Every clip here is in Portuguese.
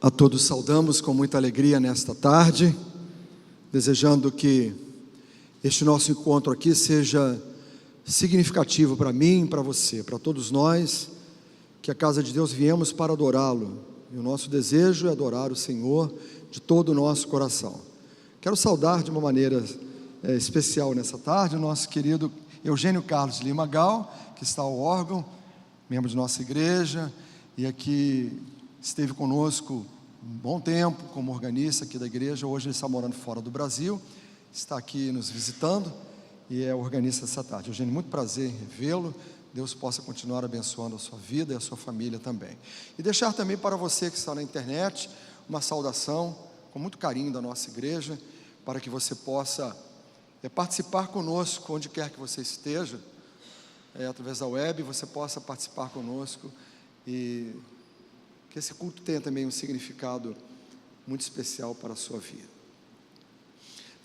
A todos saudamos com muita alegria nesta tarde, desejando que este nosso encontro aqui seja significativo para mim, para você, para todos nós, que a casa de Deus viemos para adorá-lo, e o nosso desejo é adorar o Senhor de todo o nosso coração. Quero saudar de uma maneira especial nessa tarde o nosso querido Eugênio Carlos Lima Gal, que está ao órgão, membro de nossa igreja, e aqui esteve conosco um bom tempo como organista aqui da igreja. Hoje ele está morando fora do Brasil, está aqui nos visitando e é organista dessa tarde. Eugênio, muito prazer em revê-lo. Deus possa continuar abençoando a sua vida e a sua família também. E deixar também para você que está na internet uma saudação com muito carinho da nossa igreja, para que você possa participar conosco onde quer que você esteja, através da web, você possa participar conosco e que esse culto tenha também um significado muito especial para a sua vida.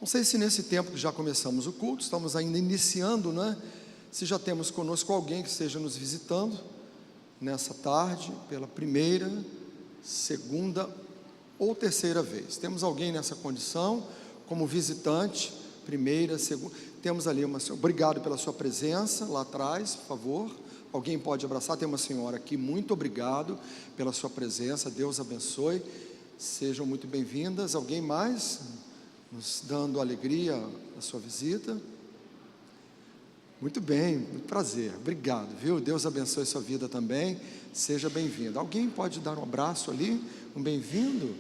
Não sei se nesse tempo que já começamos o culto, estamos ainda iniciando, né? Se já temos conosco alguém que esteja nos visitando nessa tarde, pela primeira, segunda ou terceira vez. Temos alguém nessa condição, como visitante, primeira, segunda. Temos ali uma senhora, obrigado pela sua presença, lá atrás, por favor. Alguém pode abraçar, tem uma senhora aqui, muito obrigado pela sua presença, Deus abençoe, sejam muito bem-vindas. Alguém mais nos dando alegria da sua visita? Muito bem, muito prazer, obrigado, viu? Deus abençoe sua vida também, seja bem-vindo. Alguém pode dar um abraço ali, um bem-vindo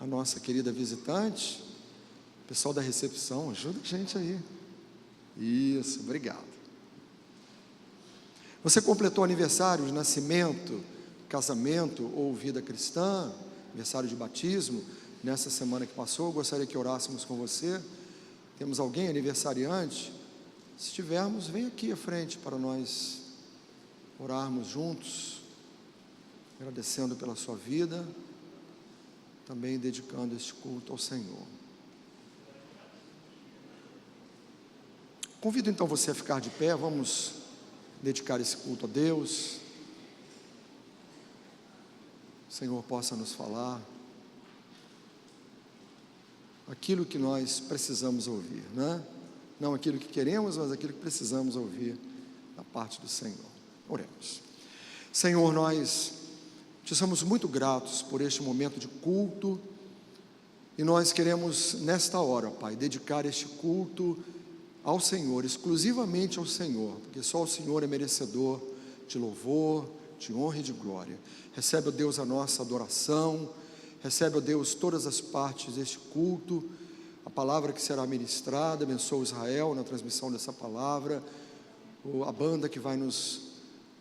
à nossa querida visitante? Pessoal da recepção, ajuda a gente aí. Isso, obrigado. Você completou aniversário de nascimento, casamento ou vida cristã, aniversário de batismo, nessa semana que passou? Eu gostaria que orássemos com você. Temos alguém aniversariante? Se tivermos, vem aqui à frente para nós orarmos juntos, agradecendo pela sua vida, também dedicando este culto ao Senhor. Convido então você a ficar de pé, vamos dedicar esse culto a Deus. O Senhor possa nos falar aquilo que nós precisamos ouvir, né? Não aquilo que queremos, mas aquilo que precisamos ouvir da parte do Senhor. Oremos. Senhor, nós te somos muito gratos por este momento de culto, e nós queremos nesta hora, Pai, dedicar este culto ao Senhor, exclusivamente ao Senhor, porque só o Senhor é merecedor de louvor, de honra e de glória. Recebe, ó Deus, a nossa adoração, recebe, ó Deus, todas as partes deste culto, a palavra que será ministrada. Abençoa Israel na transmissão dessa palavra, a banda que vai nos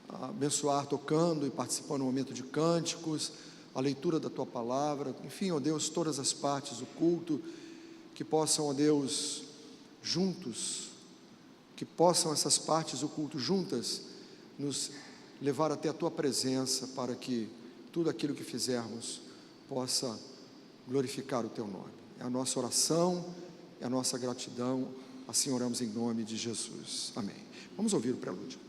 abençoar tocando e participando no momento de cânticos, a leitura da tua palavra, enfim, ó Deus, todas as partes do culto, que possam, ó Deus, juntos, que possam essas partes do culto juntas nos levar até a tua presença, para que tudo aquilo que fizermos possa glorificar o teu nome. É a nossa oração, é a nossa gratidão, assim oramos em nome de Jesus, amém. Vamos ouvir o prelúdio.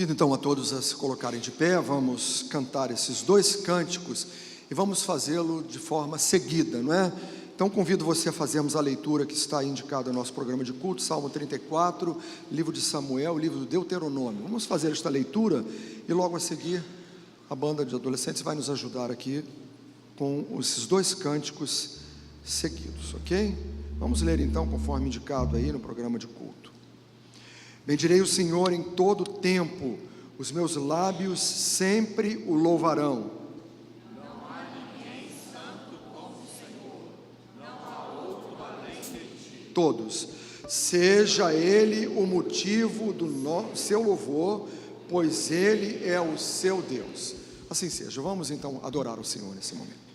Convido então a todos a se colocarem de pé. Vamos cantar esses dois cânticos e vamos fazê-lo de forma seguida, não é? Então convido você a fazermos a leitura que está indicada no nosso programa de culto, Salmo 34, livro de Samuel, livro do Deuteronômio. Vamos fazer esta leitura e logo a seguir a banda de adolescentes vai nos ajudar aqui com esses dois cânticos seguidos, ok? Vamos ler então conforme indicado aí no programa de culto. Bendirei o Senhor em todo tempo, os meus lábios sempre o louvarão. Não há ninguém santo como o Senhor, não há outro além de ti. Todos, seja Ele o motivo do seu louvor, pois Ele é o seu Deus. Assim seja, vamos então adorar o Senhor nesse momento.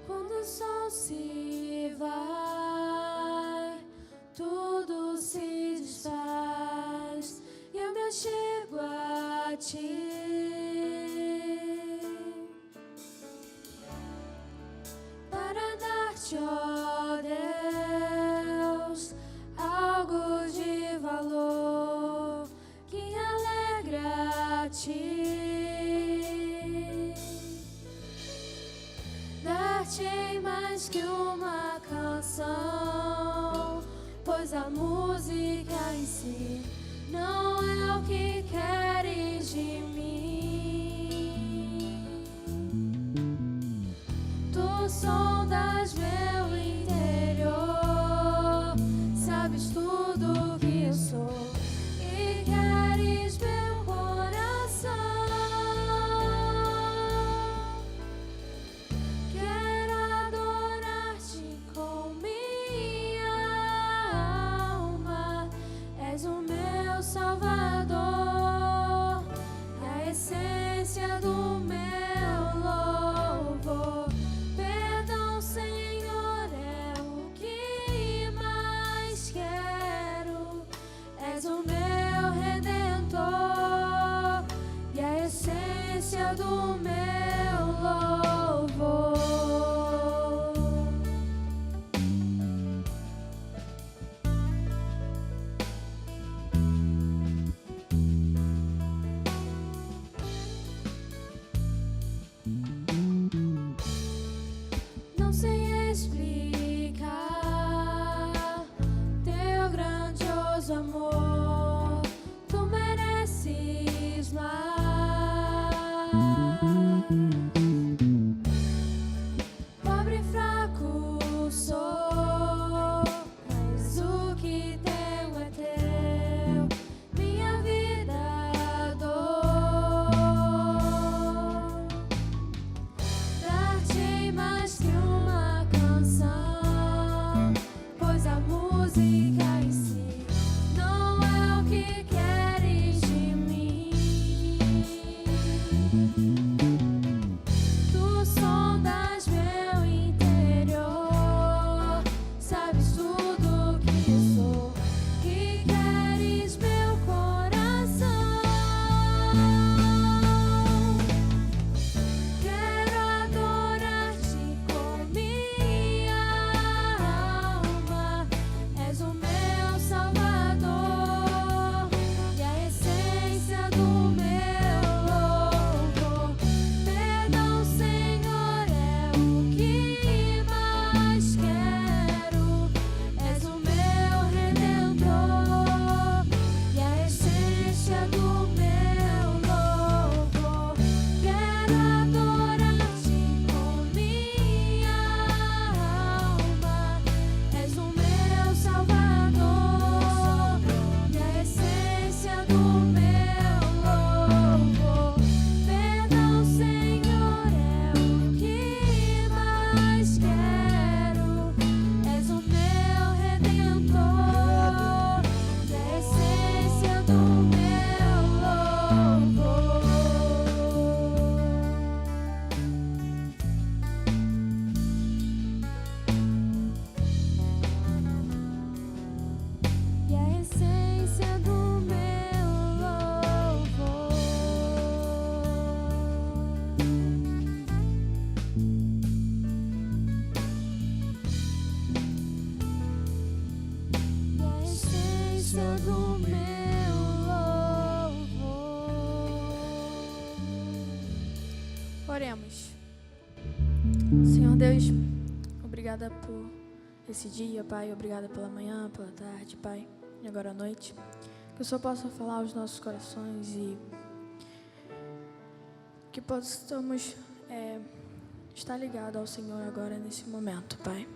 Quando o sol se vai, tudo se desfaz, e eu me achego a ti. Para dar-te, ó Deus, algo de valor que alegra a ti. Dar-te mais que uma canção, pois a música em si não é o que queres de mim. Tu sondas meu interior, sabes tudo que eu sou e queres meu coração. Quero adorar delícia do meu louvor. Oremos. Senhor Deus, obrigada por esse dia, Pai. Obrigada pela manhã, pela tarde, Pai. E agora à noite. Que o Senhor possa falar aos nossos corações e que possamos estar ligados ao Senhor agora nesse momento, Pai.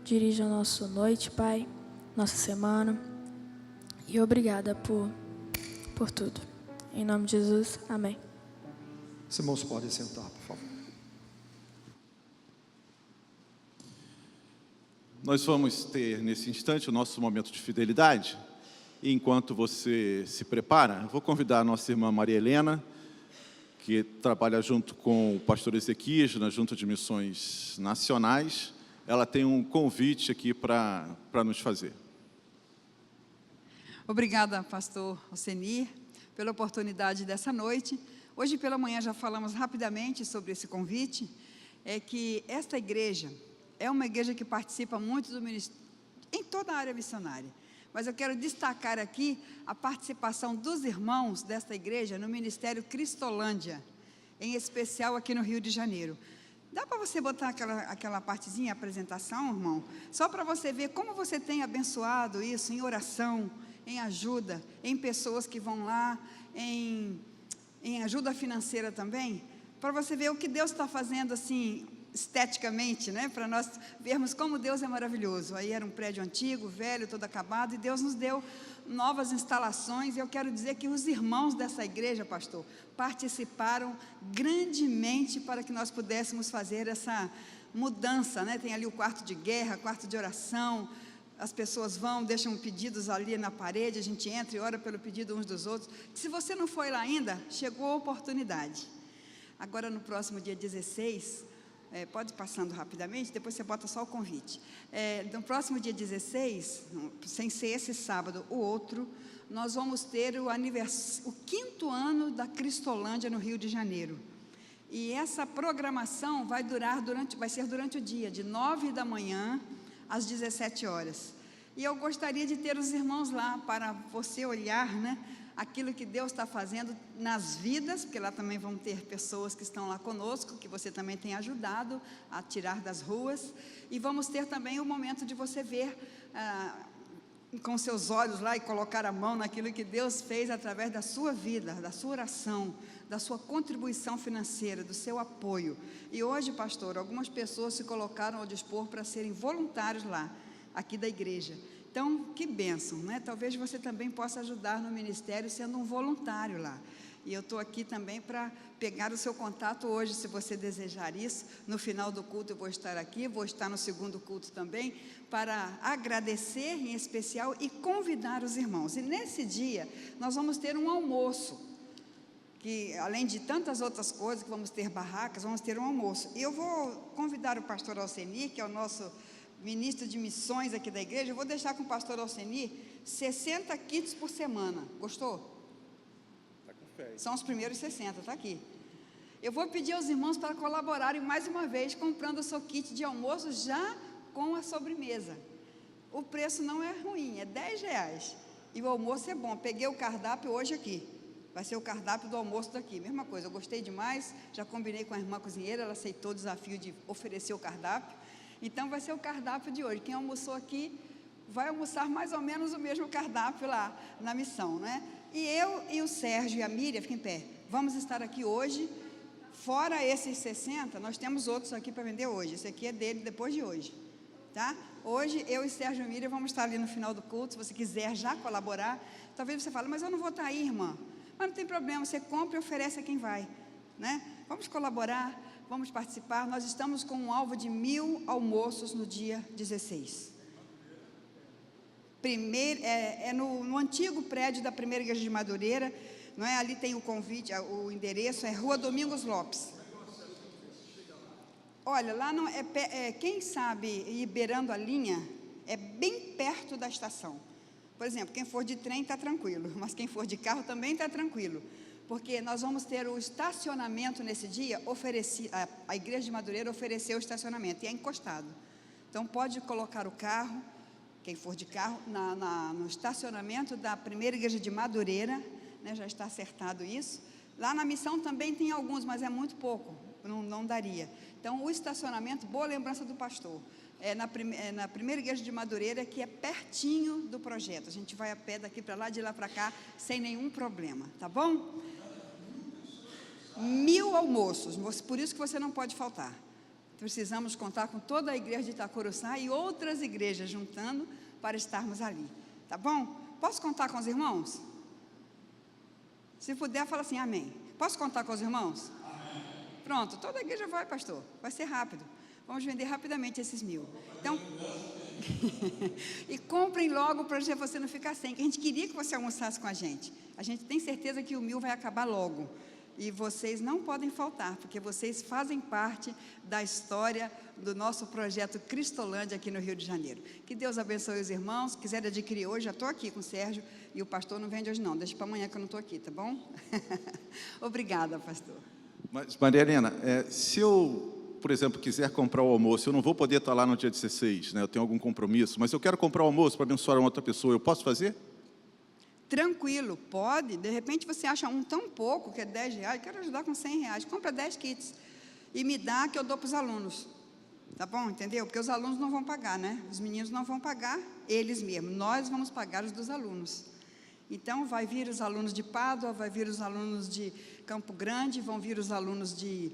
Dirija a nossa noite, Pai, nossa semana. E obrigada por tudo. Em nome de Jesus, amém. Os irmãos podem sentar, por favor. Nós vamos ter nesse instante o nosso momento de fidelidade. E enquanto você se prepara, eu vou convidar a nossa irmã Maria Helena, que trabalha junto com o pastor Ezequias na Junta de Missões Nacionais. Ela tem um convite aqui para nos fazer. Obrigada, pastor Alcenir, pela oportunidade dessa noite. Hoje pela manhã já falamos rapidamente sobre esse convite. É que esta igreja é uma igreja que participa muito do ministério, em toda a área missionária. Mas eu quero destacar aqui a participação dos irmãos desta igreja no Ministério Cristolândia, em especial aqui no Rio de Janeiro. Dá para você botar aquela partezinha, a apresentação, irmão? Só para você ver como você tem abençoado isso em oração, em ajuda, em pessoas que vão lá, em ajuda financeira também, para você ver o que Deus está fazendo assim, esteticamente, né? Para nós vermos como Deus é maravilhoso. Aí era um prédio antigo, velho, todo acabado, e Deus nos deu novas instalações. E eu quero dizer que os irmãos dessa igreja, pastor, participaram grandemente para que nós pudéssemos fazer essa mudança, né? Tem ali o quarto de guerra, quarto de oração. As pessoas vão, deixam pedidos ali na parede, a gente entra e ora pelo pedido uns dos outros. Se você não foi lá ainda, chegou a oportunidade. Agora no próximo dia 16, pode ir passando rapidamente, depois você bota só o convite. No próximo dia 16, sem ser esse sábado, o outro, nós vamos ter o 5º ano da Cristolândia no Rio de Janeiro. E essa programação vai ser durante o dia, de 9 da manhã às 17 horas. E eu gostaria de ter os irmãos lá para você olhar, né, aquilo que Deus está fazendo nas vidas, porque lá também vão ter pessoas que estão lá conosco, que você também tem ajudado a tirar das ruas, e vamos ter também o momento de você ver com seus olhos lá e colocar a mão naquilo que Deus fez através da sua vida, da sua oração, da sua contribuição financeira, do seu apoio. E hoje, pastor, algumas pessoas se colocaram ao dispor para serem voluntários lá, aqui da igreja. Então, que bênção, né? Talvez você também possa ajudar no ministério sendo um voluntário lá. E eu estou aqui também para pegar o seu contato hoje, se você desejar isso. No final do culto eu vou estar aqui, vou estar no segundo culto também, para agradecer em especial e convidar os irmãos. E nesse dia, nós vamos ter um almoço, que além de tantas outras coisas, que vamos ter barracas, vamos ter um almoço. E eu vou convidar o pastor Alcenir, que é o nosso ministro de missões aqui da igreja. Eu vou deixar com o pastor Alcenir 60 kits por semana. Gostou? Tá com fé. São os primeiros 60, está aqui. Eu vou pedir aos irmãos para colaborarem mais uma vez, comprando o seu kit de almoço já com a sobremesa. O preço não é ruim, é R$10. E o almoço é bom. Peguei o cardápio hoje aqui. Vai ser o cardápio do almoço daqui. Mesma coisa, eu gostei demais. Já combinei com a irmã cozinheira, ela aceitou o desafio de oferecer o cardápio. Então vai ser o cardápio de hoje. Quem almoçou aqui vai almoçar mais ou menos o mesmo cardápio lá na missão, né? E eu e o Sérgio e a Miriam, fiquem em pé, vamos estar aqui hoje. Fora esses 60, nós temos outros aqui para vender hoje. Esse aqui é dele depois de hoje, tá? Hoje eu e Sérgio e a Miriam vamos estar ali no final do culto. Se você quiser já colaborar, talvez você fale, mas eu não vou estar aí, irmã. Mas não tem problema, você compra e oferece a quem vai, né? Vamos colaborar, vamos participar. Nós estamos com um alvo de 1000 almoços no dia 16. Primeiro, no antigo prédio da primeira igreja de Madureira, não é? Ali tem o convite, o endereço é Rua Domingos Lopes. Olha, lá não quem sabe ir beirando a linha, é bem perto da estação. Por exemplo, quem for de trem está tranquilo, mas quem for de carro também está tranquilo, porque nós vamos ter o estacionamento nesse dia. A igreja de Madureira ofereceu o estacionamento, e é encostado. Então pode colocar o carro, quem for de carro, no estacionamento da primeira igreja de Madureira, né, já está acertado isso. Lá na missão também tem alguns, mas é muito pouco, não daria. Então, o estacionamento, boa lembrança do pastor, na primeira igreja de Madureira, que é pertinho do projeto. A gente vai a pé daqui para lá, de lá para cá, sem nenhum problema, tá bom? 1000 almoços, por isso que você não pode faltar. Precisamos contar com toda a igreja de Itacuruçá e outras igrejas juntando para estarmos ali, tá bom? Posso contar com os irmãos? Se puder, fala assim, amém. Posso contar com os irmãos? Amém. Pronto, toda a igreja vai, pastor, vai ser rápido. Vamos vender rapidamente esses 1000. Então, e comprem logo para você não ficar sem, que a gente queria que você almoçasse com a gente. A gente tem certeza que o 1000 vai acabar logo. E vocês não podem faltar, porque vocês fazem parte da história do nosso projeto Cristolândia aqui no Rio de Janeiro. Que Deus abençoe os irmãos. Se quiser adquirir hoje, já estou aqui com o Sérgio, e o pastor não vende hoje não, deixa para amanhã que eu não estou aqui, tá bom? Obrigada, pastor. Mas, Maria Helena, se eu, por exemplo, quiser comprar o almoço, eu não vou poder estar lá no dia 16, né? Eu tenho algum compromisso, mas eu quero comprar o almoço para abençoar uma outra pessoa, eu posso fazer? Tranquilo, pode. De repente você acha um tão pouco, que é R$10, quero ajudar com R$100, compra 10 kits e me dá, que eu dou para os alunos, tá bom? Entendeu? Porque os alunos não vão pagar, né? Os meninos não vão pagar, eles mesmos, nós vamos pagar os dos alunos. Então vai vir os alunos de Pádua, vai vir os alunos de Campo Grande, vão vir os alunos de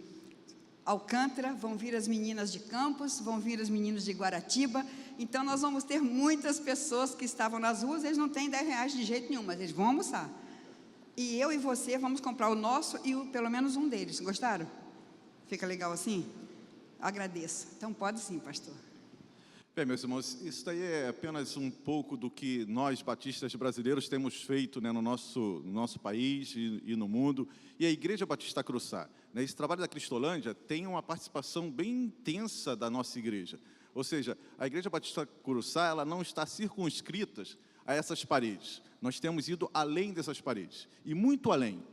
Alcântara, vão vir as meninas de Campos, vão vir os meninos de Guaratiba. Então nós vamos ter muitas pessoas que estavam nas ruas, eles não têm R$10 de jeito nenhum, mas eles vão almoçar. E eu e você vamos comprar o nosso e pelo menos um deles. Gostaram? Fica legal assim? Agradeço. Então pode sim, pastor. Bem, meus irmãos, isso daí é apenas um pouco do que nós, batistas brasileiros, temos feito, né, no nosso país e no mundo. E a Igreja Batista Curuçá, né, esse trabalho da Cristolândia tem uma participação bem intensa da nossa igreja. Ou seja, a Igreja Batista Curuçá, ela não está circunscrita a essas paredes. Nós temos ido além dessas paredes, e muito além.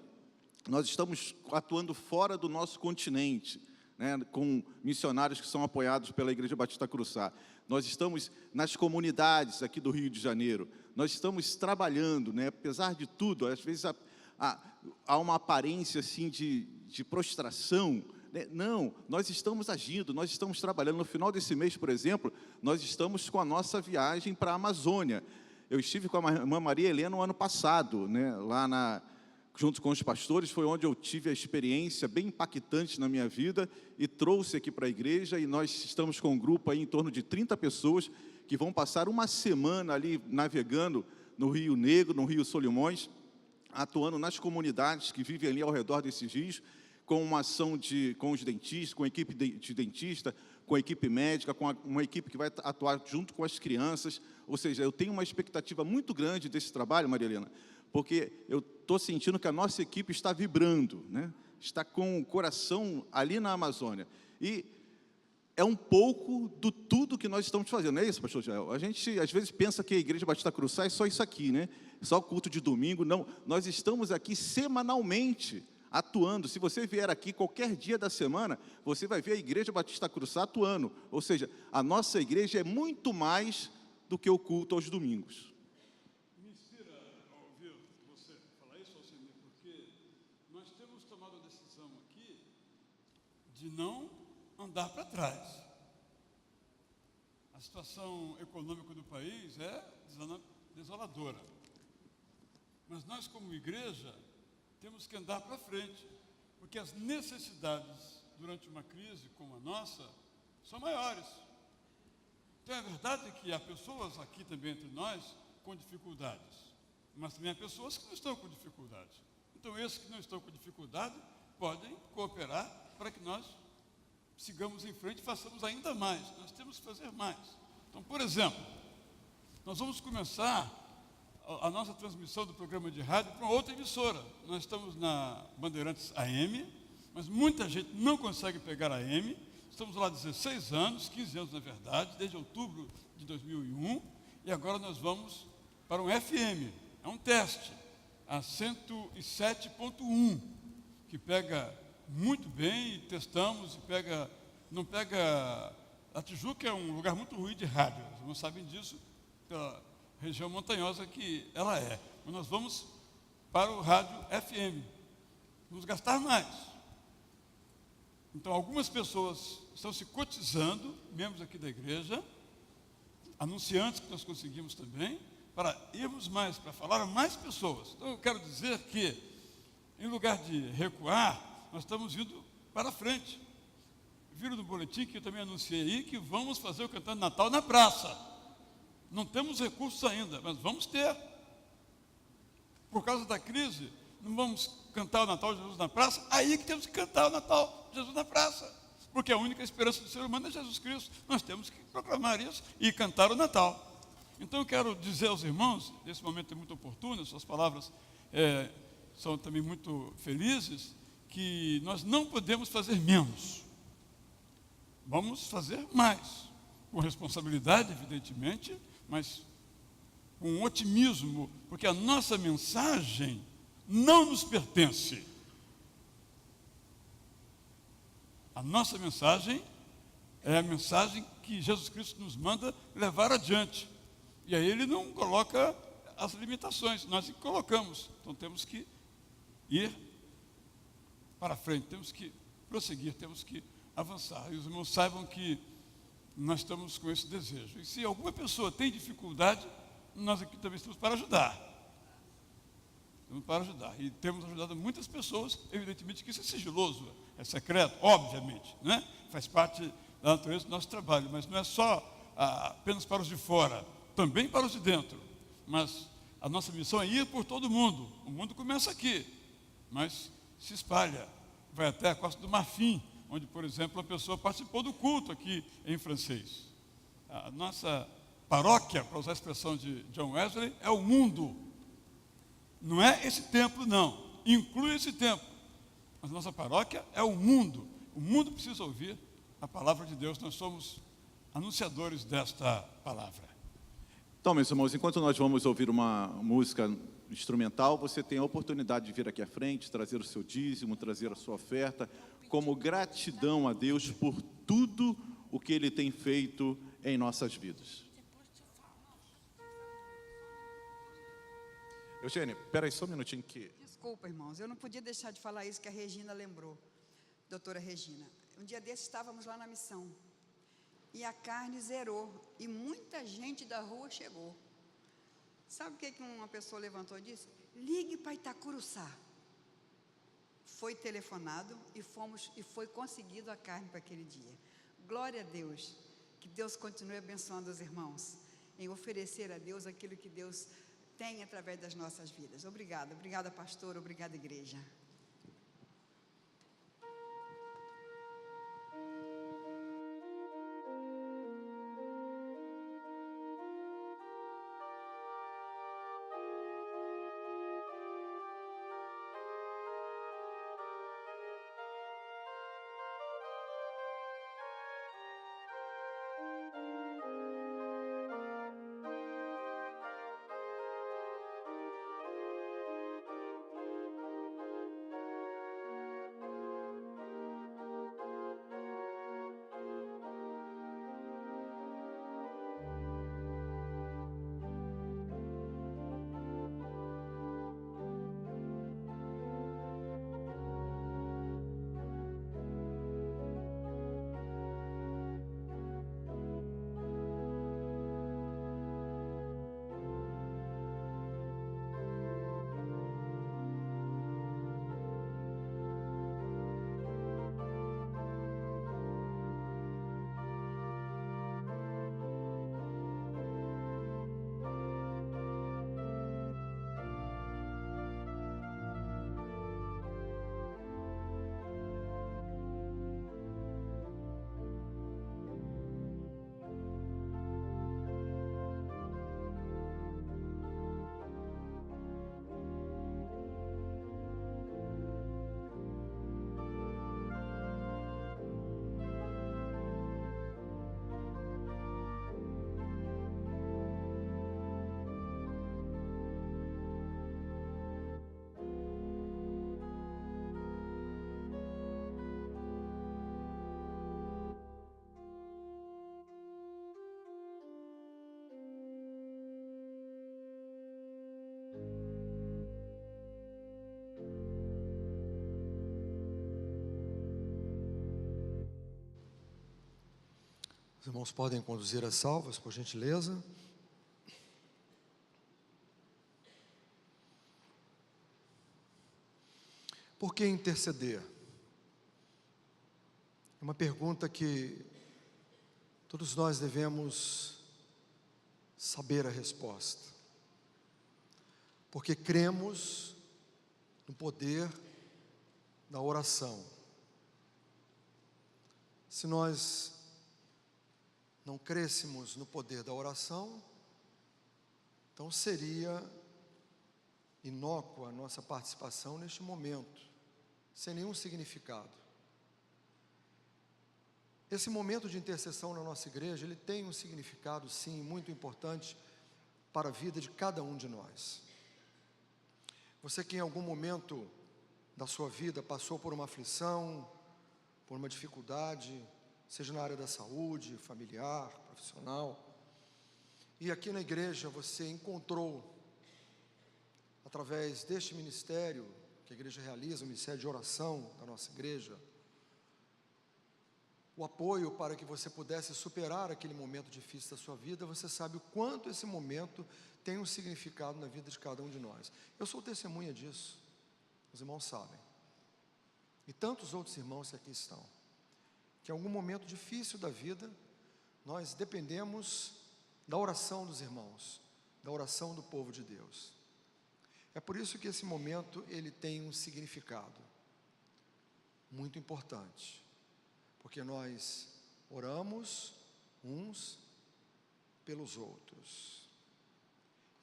Nós estamos atuando fora do nosso continente, né, com missionários que são apoiados pela Igreja Batista Curuçá. Nós estamos nas comunidades aqui do Rio de Janeiro. Nós estamos trabalhando, né, apesar de tudo, às vezes há uma aparência assim de prostração, né? Não, nós estamos agindo, nós estamos trabalhando. No final desse mês, por exemplo, nós estamos com a nossa viagem para a Amazônia. Eu estive com a irmã Maria Helena no ano passado, né, lá junto com os pastores, foi onde eu tive a experiência bem impactante na minha vida e trouxe aqui para a igreja, e nós estamos com um grupo aí em torno de 30 pessoas que vão passar uma semana ali navegando no Rio Negro, no Rio Solimões, atuando nas comunidades que vivem ali ao redor desses rios, com uma ação com os dentistas, com a equipe de dentista, com a equipe médica, com uma equipe que vai atuar junto com as crianças. Ou seja, eu tenho uma expectativa muito grande desse trabalho, Maria Helena, porque eu estou sentindo que a nossa equipe está vibrando, né? Está com o coração ali na Amazônia. E é um pouco do tudo que nós estamos fazendo, não é isso, pastor Jael? A gente, às vezes, pensa que a Igreja Batista Curuçá é só isso aqui, né? Só o culto de domingo. Não, nós estamos aqui semanalmente atuando. Se você vier aqui qualquer dia da semana, você vai ver a Igreja Batista Curuçá atuando. Ou seja, a nossa igreja é muito mais do que o culto aos domingos. Me inspira a ouvir você falar isso, Alcemir, porque nós temos tomado a decisão aqui de não andar para trás. A situação econômica do país é desoladora. Mas nós, como igreja, temos que andar para frente, porque as necessidades durante uma crise como a nossa são maiores. Então é verdade que há pessoas aqui também entre nós com dificuldades, mas também há pessoas que não estão com dificuldades. Então esses que não estão com dificuldade podem cooperar para que nós sigamos em frente e façamos ainda mais. Nós temos que fazer mais. Então, por exemplo, nós vamos começar a nossa transmissão do programa de rádio para uma outra emissora. Nós estamos na Bandeirantes AM, mas muita gente não consegue pegar a AM. Estamos lá há 16 anos, 15 anos na verdade, desde outubro de 2001, e agora nós vamos para um FM, é um teste, a 107.1, que pega muito bem, e testamos, não pega... A Tijuca é um lugar muito ruim de rádio, vocês não sabem disso, pela região montanhosa que ela é. Mas nós vamos para o rádio FM. Vamos gastar mais. Então, algumas pessoas estão se cotizando, membros aqui da igreja, anunciantes que nós conseguimos também, para irmos mais, para falar a mais pessoas. Então, eu quero dizer que, em lugar de recuar, nós estamos indo para frente. Viram no boletim que eu também anunciei aí que vamos fazer o Cantando Natal na praça. Não temos recursos ainda, mas vamos ter. Por causa da crise, não vamos cantar o Natal de Jesus na praça, aí que temos que cantar o Natal de Jesus na praça. Porque a única esperança do ser humano é Jesus Cristo. Nós temos que proclamar isso e cantar o Natal. Então eu quero dizer aos irmãos, esse momento é muito oportuno, suas palavras são também muito felizes, que nós não podemos fazer menos. Vamos fazer mais, com responsabilidade, evidentemente, mas com otimismo, porque a nossa mensagem não nos pertence. A nossa mensagem é a mensagem que Jesus Cristo nos manda levar adiante. E aí ele não coloca as limitações, nós que colocamos. Então temos que ir para frente, temos que prosseguir, temos que avançar. E os irmãos saibam que nós estamos com esse desejo. E se alguma pessoa tem dificuldade, nós aqui também estamos para ajudar. Estamos para ajudar. E temos ajudado muitas pessoas, evidentemente que isso é sigiloso, é secreto, obviamente, né? Faz parte da natureza do nosso trabalho, mas não é só apenas para os de fora, também para os de dentro. Mas a nossa missão é ir por todo mundo. O mundo começa aqui, mas se espalha, vai até a Costa do Marfim, onde, por exemplo, uma pessoa participou do culto aqui em francês. A nossa paróquia, para usar a expressão de John Wesley, é o mundo. Não é esse templo, não. Inclui esse templo. Mas nossa paróquia é o mundo. O mundo precisa ouvir a palavra de Deus. Nós somos anunciadores desta palavra. Então, meus irmãos, enquanto nós vamos ouvir uma música instrumental, você tem a oportunidade de vir aqui à frente, trazer o seu dízimo, trazer a sua oferta, como gratidão a Deus por tudo o que Ele tem feito em nossas vidas. Eugênia, espera aí só um minutinho que... Desculpa, irmãos, eu não podia deixar de falar isso que a Regina lembrou, doutora Regina. Um dia desses estávamos lá na missão, e a carne zerou, e muita gente da rua chegou. Sabe o que uma pessoa levantou e disse? Ligue para Itacuruçá. Foi telefonado e foi conseguido a carne para aquele dia. Glória a Deus, que Deus continue abençoando os irmãos, em oferecer a Deus aquilo que Deus tem através das nossas vidas. Obrigada pastor, obrigada igreja. irmãos podem conduzir as salvas, por gentileza. Por que interceder? É uma pergunta que todos nós devemos saber a resposta. Porque cremos no poder da oração. Se nós não crêssemos no poder da oração, então seria inócua a nossa participação neste momento, sem nenhum significado. Esse momento de intercessão na nossa igreja, ele tem um significado, sim, muito importante para a vida de cada um de nós. Você que em algum momento da sua vida passou por uma aflição, por uma dificuldade, seja na área da saúde, familiar, profissional, e aqui na igreja você encontrou, através deste ministério que a igreja realiza, o ministério de oração da nossa igreja, o apoio para que você pudesse superar aquele momento difícil da sua vida. Você sabe o quanto esse momento tem um significado na vida de cada um de nós. Eu sou testemunha disso, os irmãos sabem, e tantos outros irmãos que aqui estão, que em algum momento difícil da vida, nós dependemos da oração dos irmãos, da oração do povo de Deus. É por isso que esse momento, ele tem um significado muito importante, porque nós oramos uns pelos outros,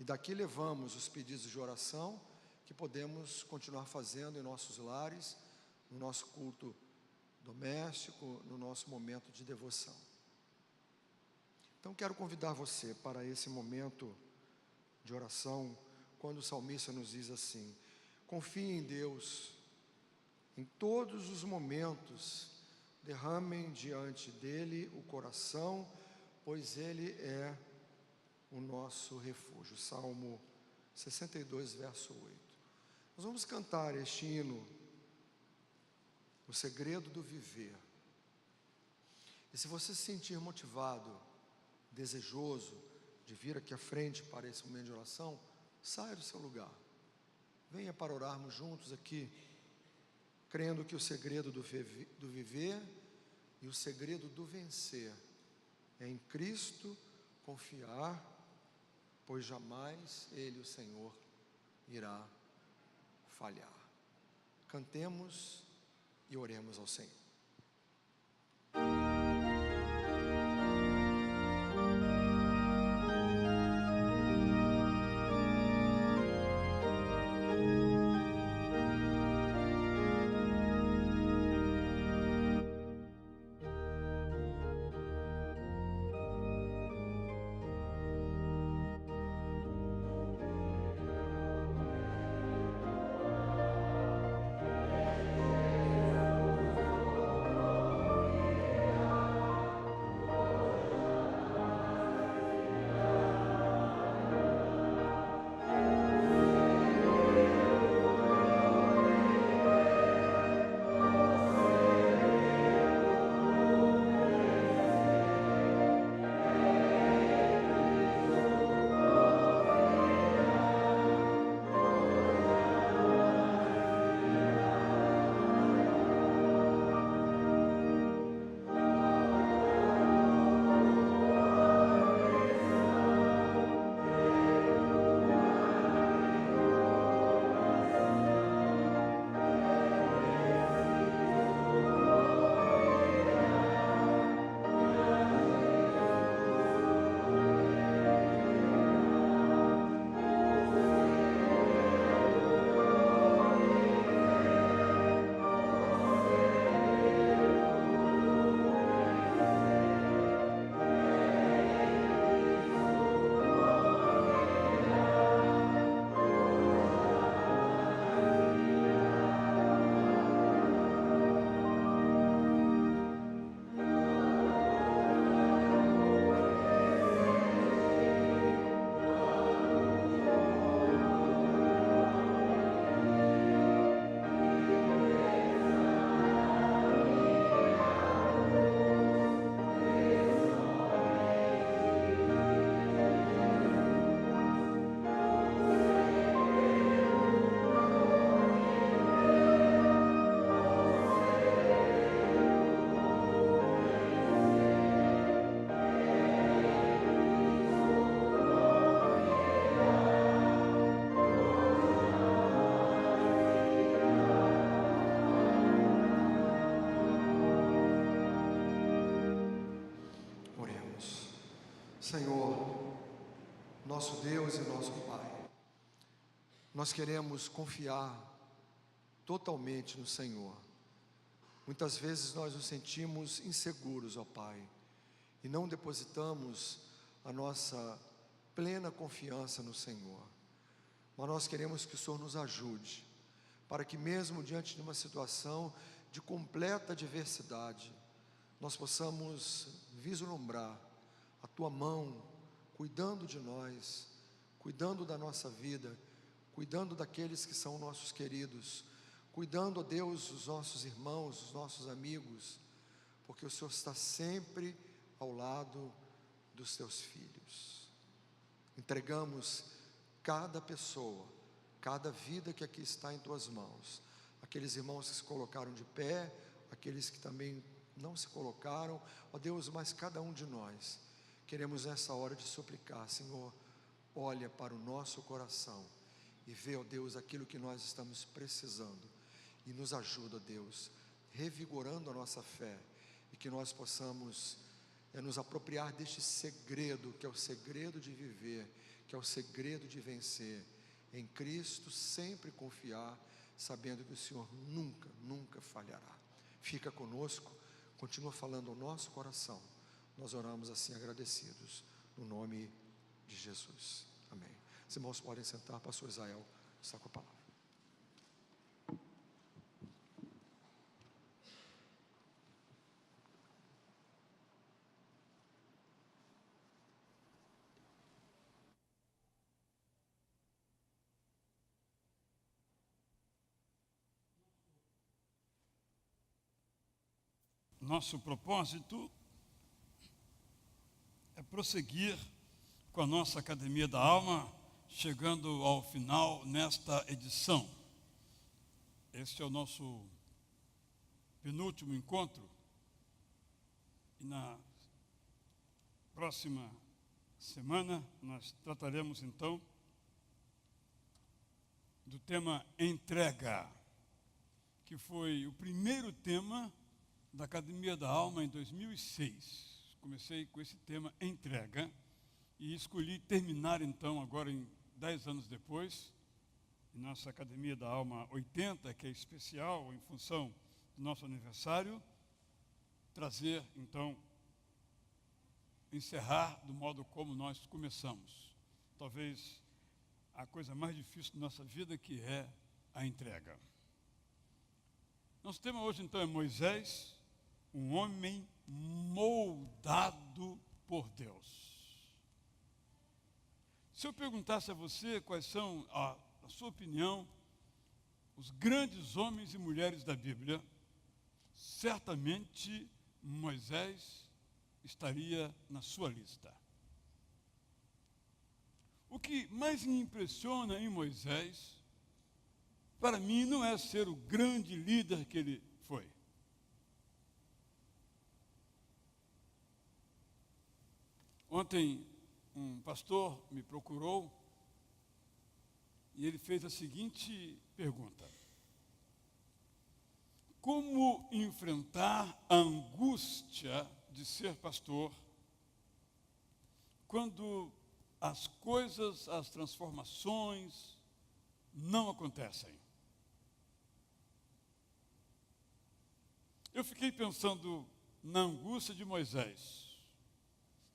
e daqui levamos os pedidos de oração que podemos continuar fazendo em nossos lares, no nosso culto doméstico, no nosso momento de devoção. Então quero convidar você para esse momento de oração, quando o salmista nos diz assim: confie em Deus, em todos os momentos, derramem diante dele o coração, pois ele é o nosso refúgio. Salmo 62, verso 8. Nós vamos cantar este hino, o segredo do viver. E se você se sentir motivado, desejoso de vir aqui à frente para esse momento de oração, saia do seu lugar, venha para orarmos juntos aqui, crendo que o segredo do viver e o segredo do vencer é em Cristo confiar, pois jamais Ele, o Senhor, irá falhar. Cantemos e oremos ao Senhor. Senhor, nosso Deus e nosso Pai, nós queremos confiar totalmente no Senhor. Muitas vezes nós nos sentimos inseguros, ó Pai, e não depositamos a nossa plena confiança no Senhor. Mas nós queremos que o Senhor nos ajude, para que mesmo diante de uma situação de completa adversidade, nós possamos vislumbrar a Tua mão, cuidando de nós, cuidando da nossa vida, cuidando daqueles que são nossos queridos, cuidando, ó Deus, dos nossos irmãos, dos nossos amigos, porque o Senhor está sempre ao lado dos Teus filhos. Entregamos cada pessoa, cada vida que aqui está em Tuas mãos, aqueles irmãos que se colocaram de pé, aqueles que também não se colocaram, ó Deus, mas cada um de nós, queremos nessa hora de suplicar, Senhor, olha para o nosso coração, e vê, ó Deus, aquilo que nós estamos precisando, e nos ajuda, ó Deus, revigorando a nossa fé, e que nós possamos nos apropriar deste segredo, que é o segredo de viver, que é o segredo de vencer, em Cristo sempre confiar, sabendo que o Senhor nunca, nunca falhará. Fica conosco, continua falando ao nosso coração, nós oramos assim agradecidos, no nome de Jesus, amém. Os irmãos podem sentar, pastor Israel está com a palavra. Nosso propósito é prosseguir com a nossa Academia da Alma, chegando ao final nesta edição. Este é o nosso penúltimo encontro, e na próxima semana nós trataremos então do tema entrega, que foi o primeiro tema da Academia da Alma em 2006. Comecei com esse tema, entrega, e escolhi terminar então, agora em 10 anos depois, em nossa Academia da Alma 80, que é especial em função do nosso aniversário, trazer então, encerrar do modo como nós começamos. Talvez a coisa mais difícil da nossa vida, que é a entrega. Nosso tema hoje então é Moisés, um homem moldado por Deus. Se eu perguntasse a você quais são, na sua opinião, os grandes homens e mulheres da Bíblia, certamente Moisés estaria na sua lista. O que mais me impressiona em Moisés, para mim, não é ser o grande líder que ele foi. Ontem, um pastor me procurou e ele fez a seguinte pergunta: como enfrentar a angústia de ser pastor quando as coisas, as transformações não acontecem? Eu fiquei pensando na angústia de Moisés.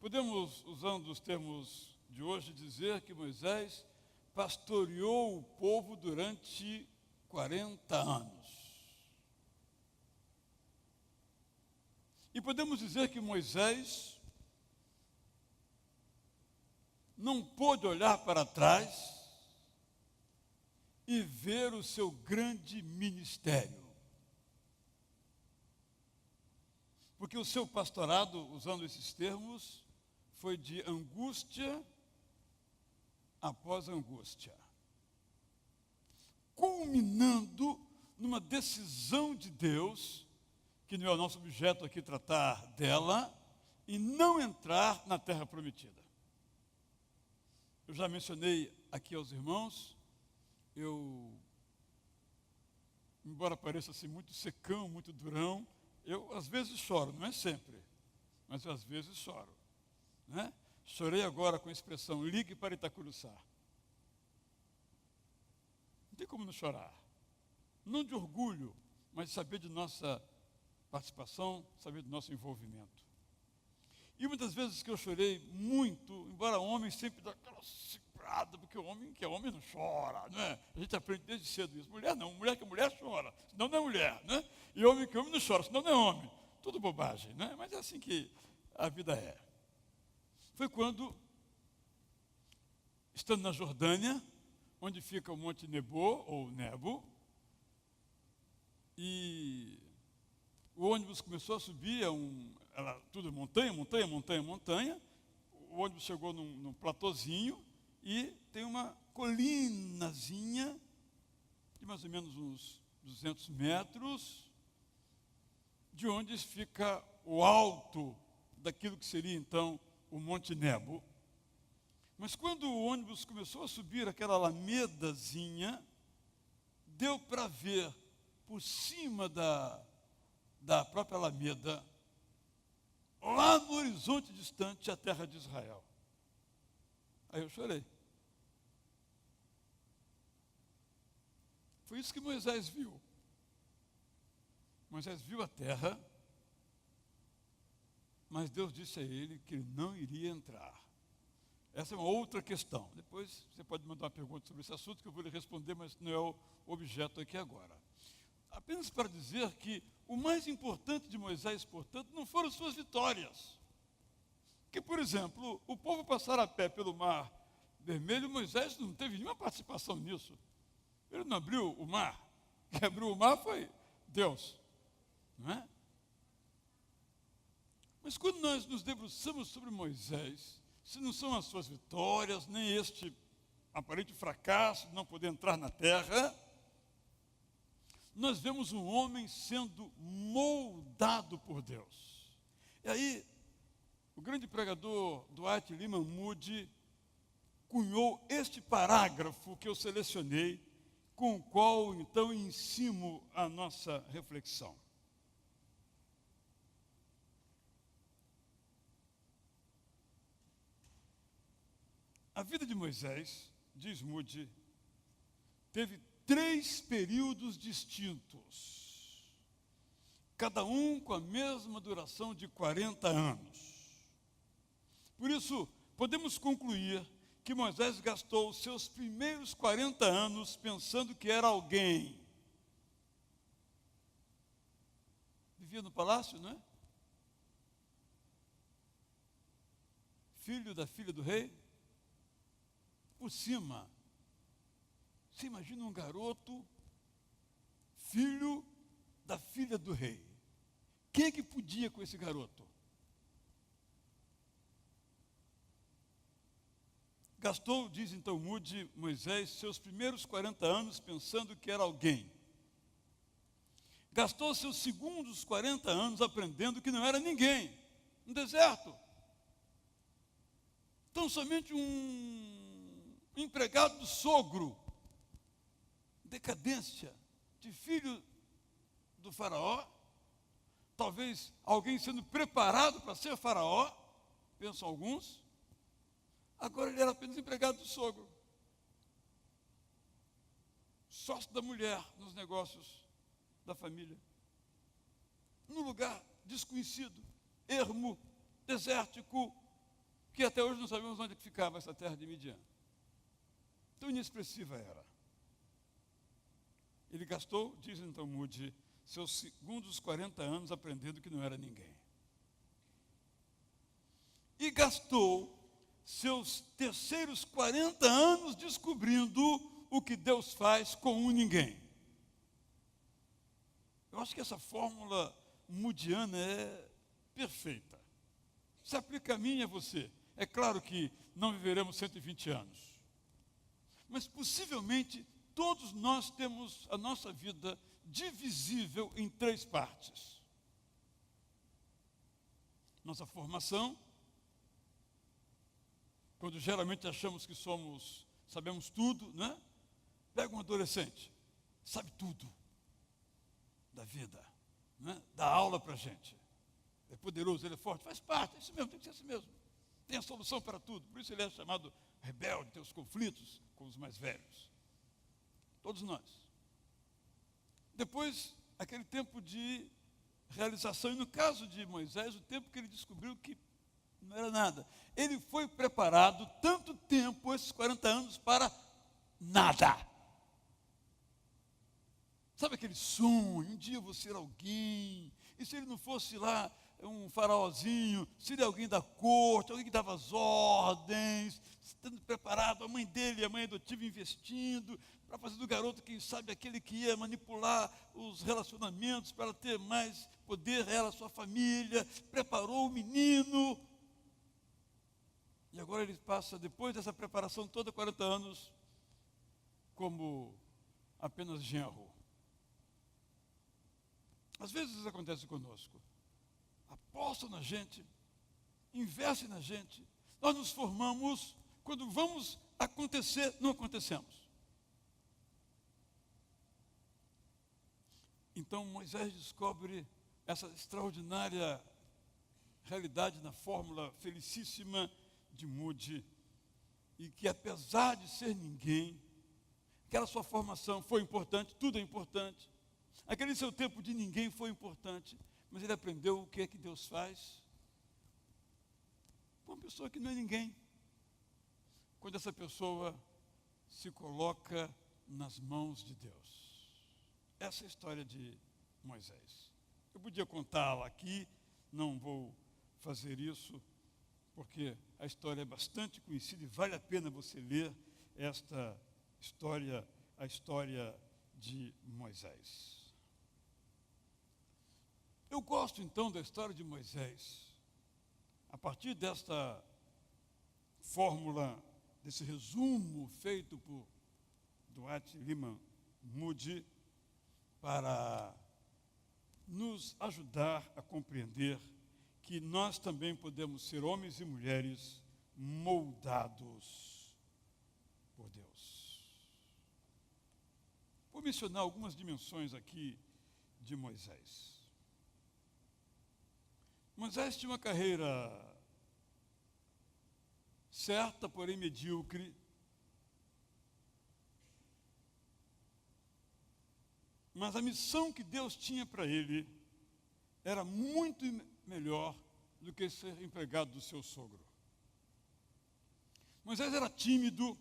Podemos, usando os termos de hoje, dizer que Moisés pastoreou o povo durante 40 anos. E podemos dizer que Moisés não pôde olhar para trás e ver o seu grande ministério. Porque o seu pastorado, usando esses termos, foi de angústia após angústia, culminando numa decisão de Deus, que não é o nosso objeto aqui tratar dela, e não entrar na terra prometida. Eu já mencionei aqui aos irmãos, embora pareça assim muito secão, muito durão, eu às vezes choro, não é sempre, mas eu às vezes choro, né? Chorei agora com a expressão, ligue para Itacuruçá. Não tem como não chorar. Não de orgulho, mas de saber de nossa participação, saber do nosso envolvimento. E uma das vezes que eu chorei muito, embora homem sempre dá aquela segurada, porque o homem que é homem não chora, não é? A gente aprende desde cedo isso. Mulher não, mulher que é mulher chora, senão não é mulher, né? E homem que é homem não chora, senão não é homem. Tudo bobagem, né? Mas é assim que a vida é. Foi quando, estando na Jordânia, onde fica o Monte Nebo, ou Nebo, e o ônibus começou a subir, tudo montanha, montanha, montanha, montanha. O ônibus chegou num platôzinho e tem uma colinazinha de mais ou menos uns 200 metros, de onde fica o alto daquilo que seria então o Monte Nebo. Mas quando o ônibus começou a subir aquela alamedazinha, deu para ver por cima da própria alameda, lá no horizonte distante, a terra de Israel. Aí eu chorei. Foi isso que Moisés viu. Moisés viu a terra, mas Deus disse a ele que ele não iria entrar. Essa é uma outra questão. Depois você pode mandar uma pergunta sobre esse assunto que eu vou lhe responder, mas não é o objeto aqui agora. Apenas para dizer que o mais importante de Moisés, portanto, não foram suas vitórias. Que, por exemplo, o povo passar a pé pelo Mar Vermelho, Moisés não teve nenhuma participação nisso. Ele não abriu o mar. Quem abriu o mar foi Deus. Não é? Mas quando nós nos debruçamos sobre Moisés, se não são as suas vitórias, nem este aparente fracasso de não poder entrar na terra, nós vemos um homem sendo moldado por Deus. E aí, o grande pregador Dwight Lyman Moody cunhou este parágrafo que eu selecionei, com o qual então ensino a nossa reflexão. A vida de Moisés, diz Moody, teve 3 períodos distintos, cada um com a mesma duração de 40 anos. Por isso, podemos concluir que Moisés gastou os seus primeiros 40 anos pensando que era alguém. Vivia no palácio, não é? Filho da filha do rei. Por cima, você imagina um garoto, filho da filha do rei. Quem é que podia com esse garoto? Gastou, diz então Moody, Moisés, seus primeiros 40 anos pensando que era alguém. Gastou seus segundos 40 anos aprendendo que não era ninguém, no deserto. Então, somente um empregado do sogro, decadência, de filho do faraó, talvez alguém sendo preparado para ser faraó, pensam alguns. Agora ele era apenas empregado do sogro, sócio da mulher nos negócios da família, num lugar desconhecido, ermo, desértico, que até hoje não sabemos onde ficava essa terra de Midian. Tão inexpressiva era. Ele gastou, diz então Moody, seus segundos 40 anos aprendendo que não era ninguém. E gastou seus terceiros 40 anos descobrindo o que Deus faz com um ninguém. Eu acho que essa fórmula moodiana é perfeita. Se aplica a mim e a você. É claro que não viveremos 120 anos. Mas possivelmente todos nós temos a nossa vida divisível em 3 partes. Nossa formação, quando geralmente achamos que sabemos tudo, né? Pega um adolescente, sabe tudo da vida, né? Dá aula para a gente. É poderoso, ele é forte, faz parte, é isso mesmo, tem que ser assim mesmo. tem a solução para tudo. Por isso ele é chamado rebelde, tem os conflitos com os mais velhos. Todos nós. Depois, aquele tempo de realização, e no caso de Moisés, o tempo que ele descobriu que não era nada. Ele foi preparado tanto tempo, esses 40 anos, para nada. Sabe aquele sonho, um dia eu vou ser alguém, e se ele não fosse lá um faraózinho, seria alguém da corte, alguém que dava as ordens, estando preparado, a mãe dele, a mãe adotiva investindo, para fazer do garoto, quem sabe, aquele que ia manipular os relacionamentos, para ter mais poder, ela, sua família, preparou o menino. E agora ele passa, depois dessa preparação toda, 40 anos, como apenas genro. Às vezes isso acontece conosco. Aposta na gente, investe na gente. Nós nos formamos, quando vamos acontecer, não acontecemos. Então Moisés descobre essa extraordinária realidade na fórmula felicíssima de Moody, e que apesar de ser ninguém, aquela sua formação foi importante, tudo é importante. Aquele seu tempo de ninguém foi importante, mas ele aprendeu o que é que Deus faz com uma pessoa que não é ninguém. Quando essa pessoa se coloca nas mãos de Deus. Essa é a história de Moisés. Eu podia contá-la aqui, não vou fazer isso, porque a história é bastante conhecida e vale a pena você ler esta história, a história de Moisés. Eu gosto então da história de Moisés, a partir desta fórmula, desse resumo feito por Dwight Lyman Moody, para nos ajudar a compreender que nós também podemos ser homens e mulheres moldados por Deus. Vou mencionar algumas dimensões aqui de Moisés. Moisés tinha uma carreira certa, porém medíocre. Mas a missão que Deus tinha para ele era muito melhor do que ser empregado do seu sogro. Moisés era tímido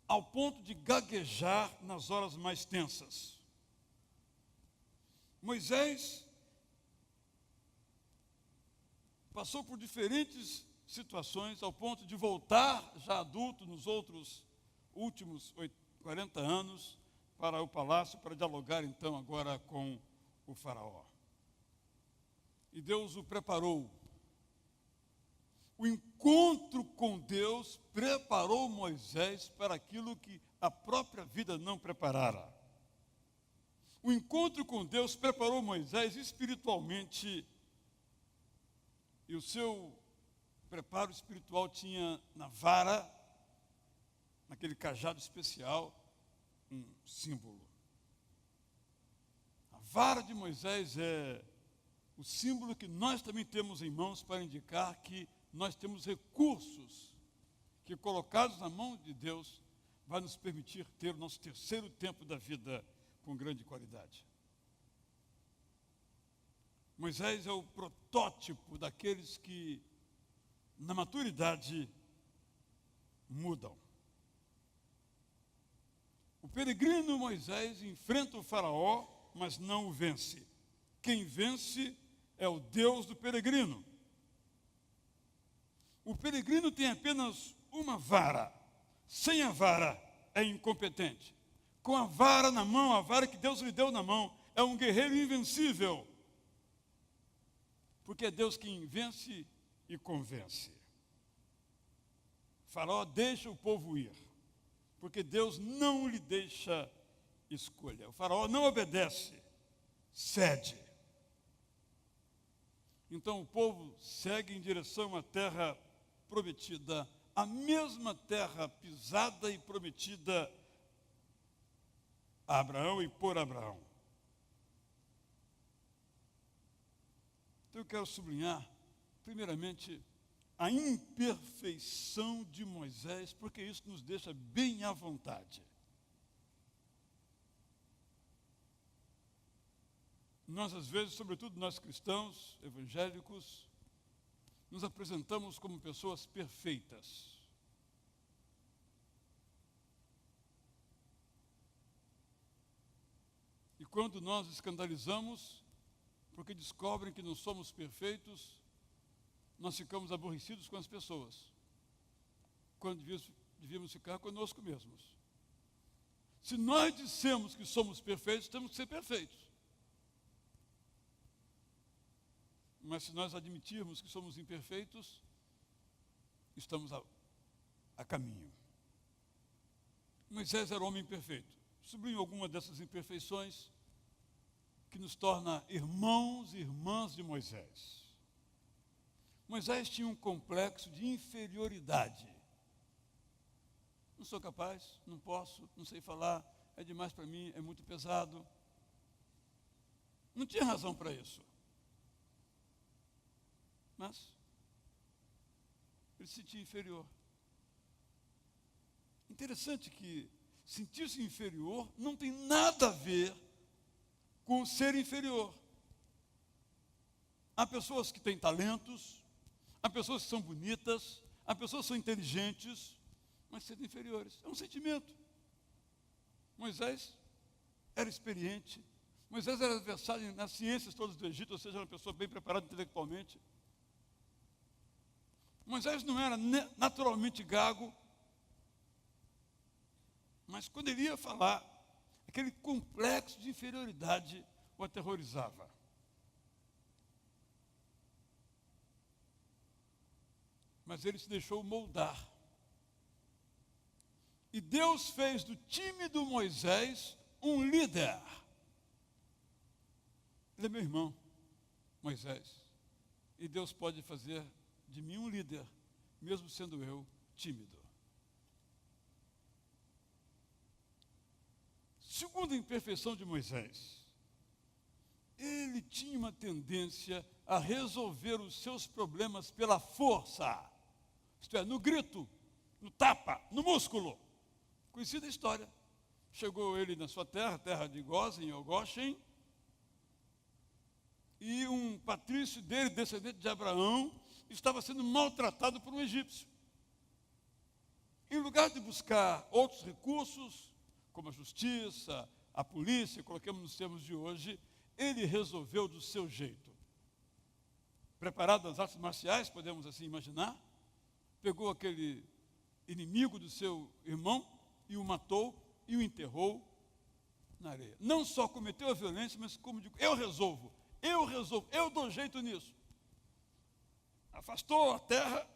ao ponto de gaguejar nas horas mais tensas. Moisés passou por diferentes situações ao ponto de voltar, já adulto, nos últimos 40 anos, para o palácio, para dialogar então agora com o faraó. E Deus o preparou. O encontro com Deus preparou Moisés para aquilo que a própria vida não preparara. O encontro com Deus preparou Moisés espiritualmente, e o seu preparo espiritual tinha na vara, naquele cajado especial, um símbolo. A vara de Moisés é o símbolo que nós também temos em mãos para indicar que nós temos recursos que, colocados na mão de Deus, vai nos permitir ter o nosso terceiro tempo da vida com grande qualidade. Moisés é o protótipo daqueles que, na maturidade, mudam. O peregrino Moisés enfrenta o faraó, mas não o vence. Quem vence é o Deus do peregrino. O peregrino tem apenas uma vara. Sem a vara é incompetente. Com a vara na mão, a vara que Deus lhe deu na mão, é um guerreiro invencível. Porque é Deus quem vence e convence. O faraó deixa o povo ir, porque Deus não lhe deixa escolha. O faraó não obedece, cede. Então o povo segue em direção à terra prometida, a mesma terra pisada e prometida a Abraão e por Abraão. Então eu quero sublinhar, primeiramente, a imperfeição de Moisés, porque isso nos deixa bem à vontade. Nós, às vezes, sobretudo nós cristãos, evangélicos, nos apresentamos como pessoas perfeitas. E quando nós escandalizamos, porque descobrem que não somos perfeitos, nós ficamos aborrecidos com as pessoas, quando devíamos ficar conosco mesmos. Se nós dissemos que somos perfeitos, temos que ser perfeitos. Mas se nós admitirmos que somos imperfeitos, estamos a caminho. Moisés era um homem perfeito. Sublinho alguma dessas imperfeições que nos torna irmãos e irmãs de Moisés. Moisés tinha um complexo de inferioridade. Não sou capaz, não posso, não sei falar, é demais para mim, é muito pesado. Não tinha razão para isso. Mas ele se sentia inferior. Interessante que sentir-se inferior não tem nada a ver com ser inferior. Há pessoas que têm talentos, há pessoas que são bonitas, há pessoas que são inteligentes, mas sendo inferiores. É um sentimento. Moisés era experiente. Moisés era adversário nas ciências todas do Egito, ou seja, era uma pessoa bem preparada intelectualmente. Moisés não era naturalmente gago, mas quando ele ia falar, aquele complexo de inferioridade o aterrorizava. Mas ele se deixou moldar. E Deus fez do tímido Moisés um líder. Ele é meu irmão, Moisés. E Deus pode fazer de mim um líder, mesmo sendo eu tímido. Segunda imperfeição de Moisés, ele tinha uma tendência a resolver os seus problemas pela força, isto é, no grito, no tapa, no músculo. Conhecida a história. Chegou ele na sua terra, terra de Gósen ou Goshen, e um patrício dele, descendente de Abraão, estava sendo maltratado por um egípcio. Em lugar de buscar outros recursos, como a justiça, a polícia, coloquemos nos termos de hoje, ele resolveu do seu jeito. Preparado nas artes marciais, podemos assim imaginar, pegou aquele inimigo do seu irmão e o matou e o enterrou na areia. Não só cometeu a violência, mas como digo, eu resolvo, eu dou jeito nisso. Afastou a terra,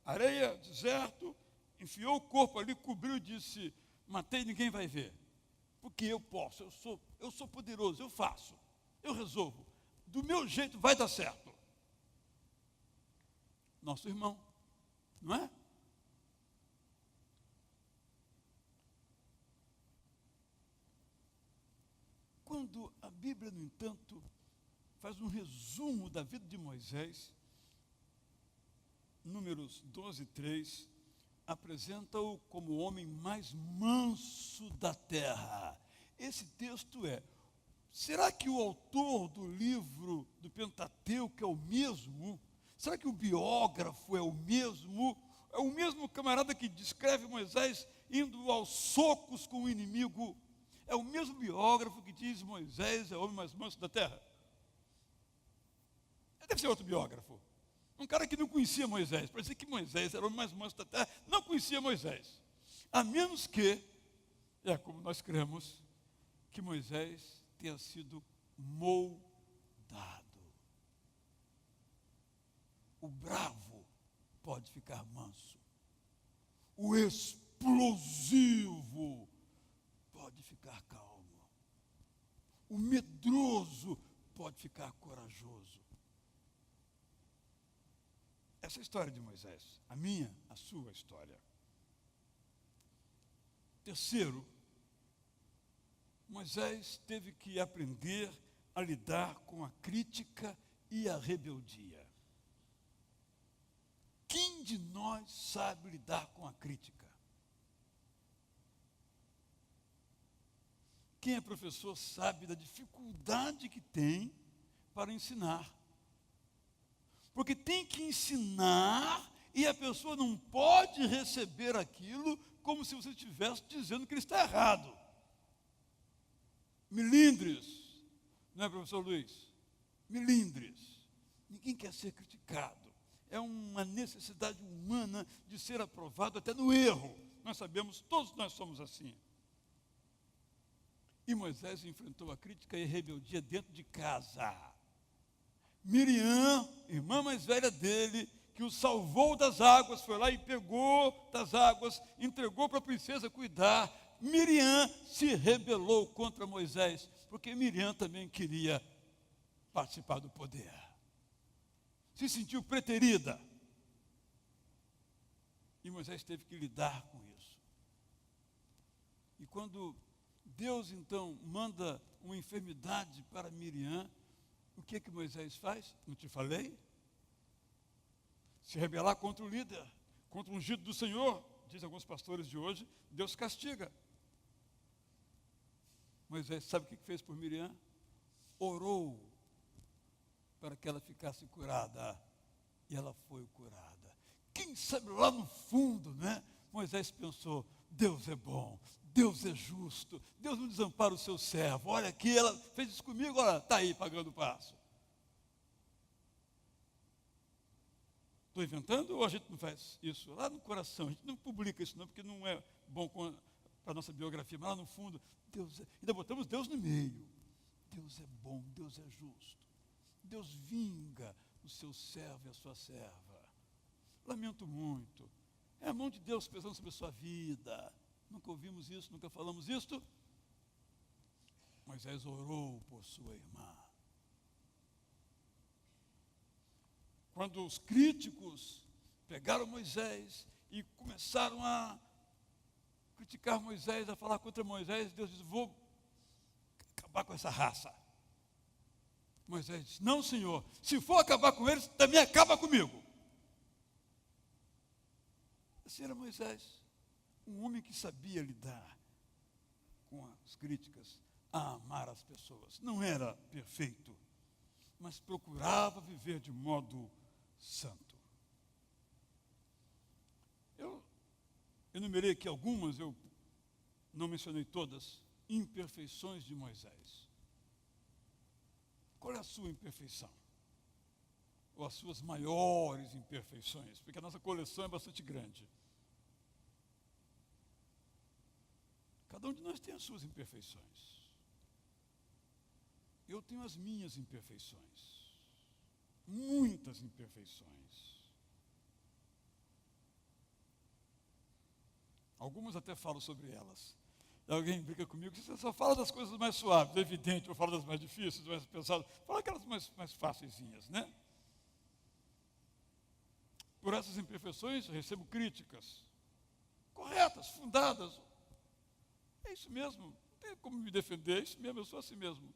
areia, deserto, enfiou o corpo ali, cobriu e disse: matei, ninguém vai ver, porque eu posso, eu sou poderoso, eu faço, eu resolvo, do meu jeito vai dar certo. Nosso irmão, não é? Quando a Bíblia, no entanto, faz um resumo da vida de Moisés, Números 12, 3, apresenta-o como o homem mais manso da terra. Esse texto será que o autor do livro do Pentateuco é o mesmo? Será que o biógrafo é o mesmo? É o mesmo camarada que descreve Moisés indo aos socos com o inimigo? É o mesmo biógrafo que diz Moisés é o homem mais manso da terra? Deve ser outro biógrafo. Um cara que não conhecia Moisés, para dizer que Moisés era o homem mais manso da terra, não conhecia Moisés. A menos que, como nós cremos, que Moisés tenha sido moldado. O bravo pode ficar manso. O explosivo pode ficar calmo. O medroso pode ficar corajoso. Essa é a história de Moisés, a minha, a sua história. Terceiro, Moisés teve que aprender a lidar com a crítica e a rebeldia. Quem de nós sabe lidar com a crítica? Quem é professor sabe da dificuldade que tem para ensinar. Porque tem que ensinar e a pessoa não pode receber aquilo como se você estivesse dizendo que ele está errado. Milindres, não é, professor Luiz? Milindres. Ninguém quer ser criticado. É uma necessidade humana de ser aprovado até no erro. Nós sabemos, todos nós somos assim. E Moisés enfrentou a crítica e a rebeldia dentro de casa. Miriam, irmã mais velha dele, que o salvou das águas, foi lá e pegou das águas, entregou para a princesa cuidar. Miriam se rebelou contra Moisés, porque Miriam também queria participar do poder. Se sentiu preterida. E Moisés teve que lidar com isso. E quando Deus, então, manda uma enfermidade para Miriam, o que Moisés faz? Não te falei? Se rebelar contra o líder, contra o ungido do Senhor, diz alguns pastores de hoje, Deus castiga. Moisés, sabe o que fez por Miriam? Orou para que ela ficasse curada. E ela foi curada. Quem sabe lá no fundo, né? Moisés pensou, Deus é bom, Deus é justo, Deus não desampara o seu servo. Olha aqui, ela fez isso comigo, olha, está aí pagando o passo. Estou inventando ou a gente não faz isso? Lá no coração, a gente não publica isso não, porque não é bom para a nossa biografia, mas lá no fundo, Deus ainda botamos Deus no meio. Deus é bom, Deus é justo. Deus vinga o seu servo e a sua serva. Lamento muito. É a mão de Deus pesando sobre a sua vida. Nunca ouvimos isso, nunca falamos isso. Moisés orou por sua irmã. Quando os críticos pegaram Moisés e começaram a criticar Moisés, a falar contra Moisés, Deus disse, vou acabar com essa raça. Moisés disse, não, Senhor, se for acabar com eles, também acaba comigo. Esse era Moisés, um homem que sabia lidar com as críticas, a amar as pessoas. Não era perfeito, mas procurava viver de modo santo. Eu enumerei aqui algumas, eu não mencionei todas, imperfeições de Moisés. Qual é a sua imperfeição? Ou as suas maiores imperfeições? Porque a nossa coleção é bastante grande. Cada um de nós tem as suas imperfeições. Eu tenho as minhas imperfeições. Muitas imperfeições. Algumas até falo sobre elas. E alguém brinca comigo, você só fala das coisas mais suaves, é evidente, eu falo das mais difíceis, mais pesadas, fala aquelas mais fácilzinhas, né? Por essas imperfeições eu recebo críticas, corretas, fundadas. É isso mesmo, não tem como me defender, é isso mesmo, eu sou assim mesmo.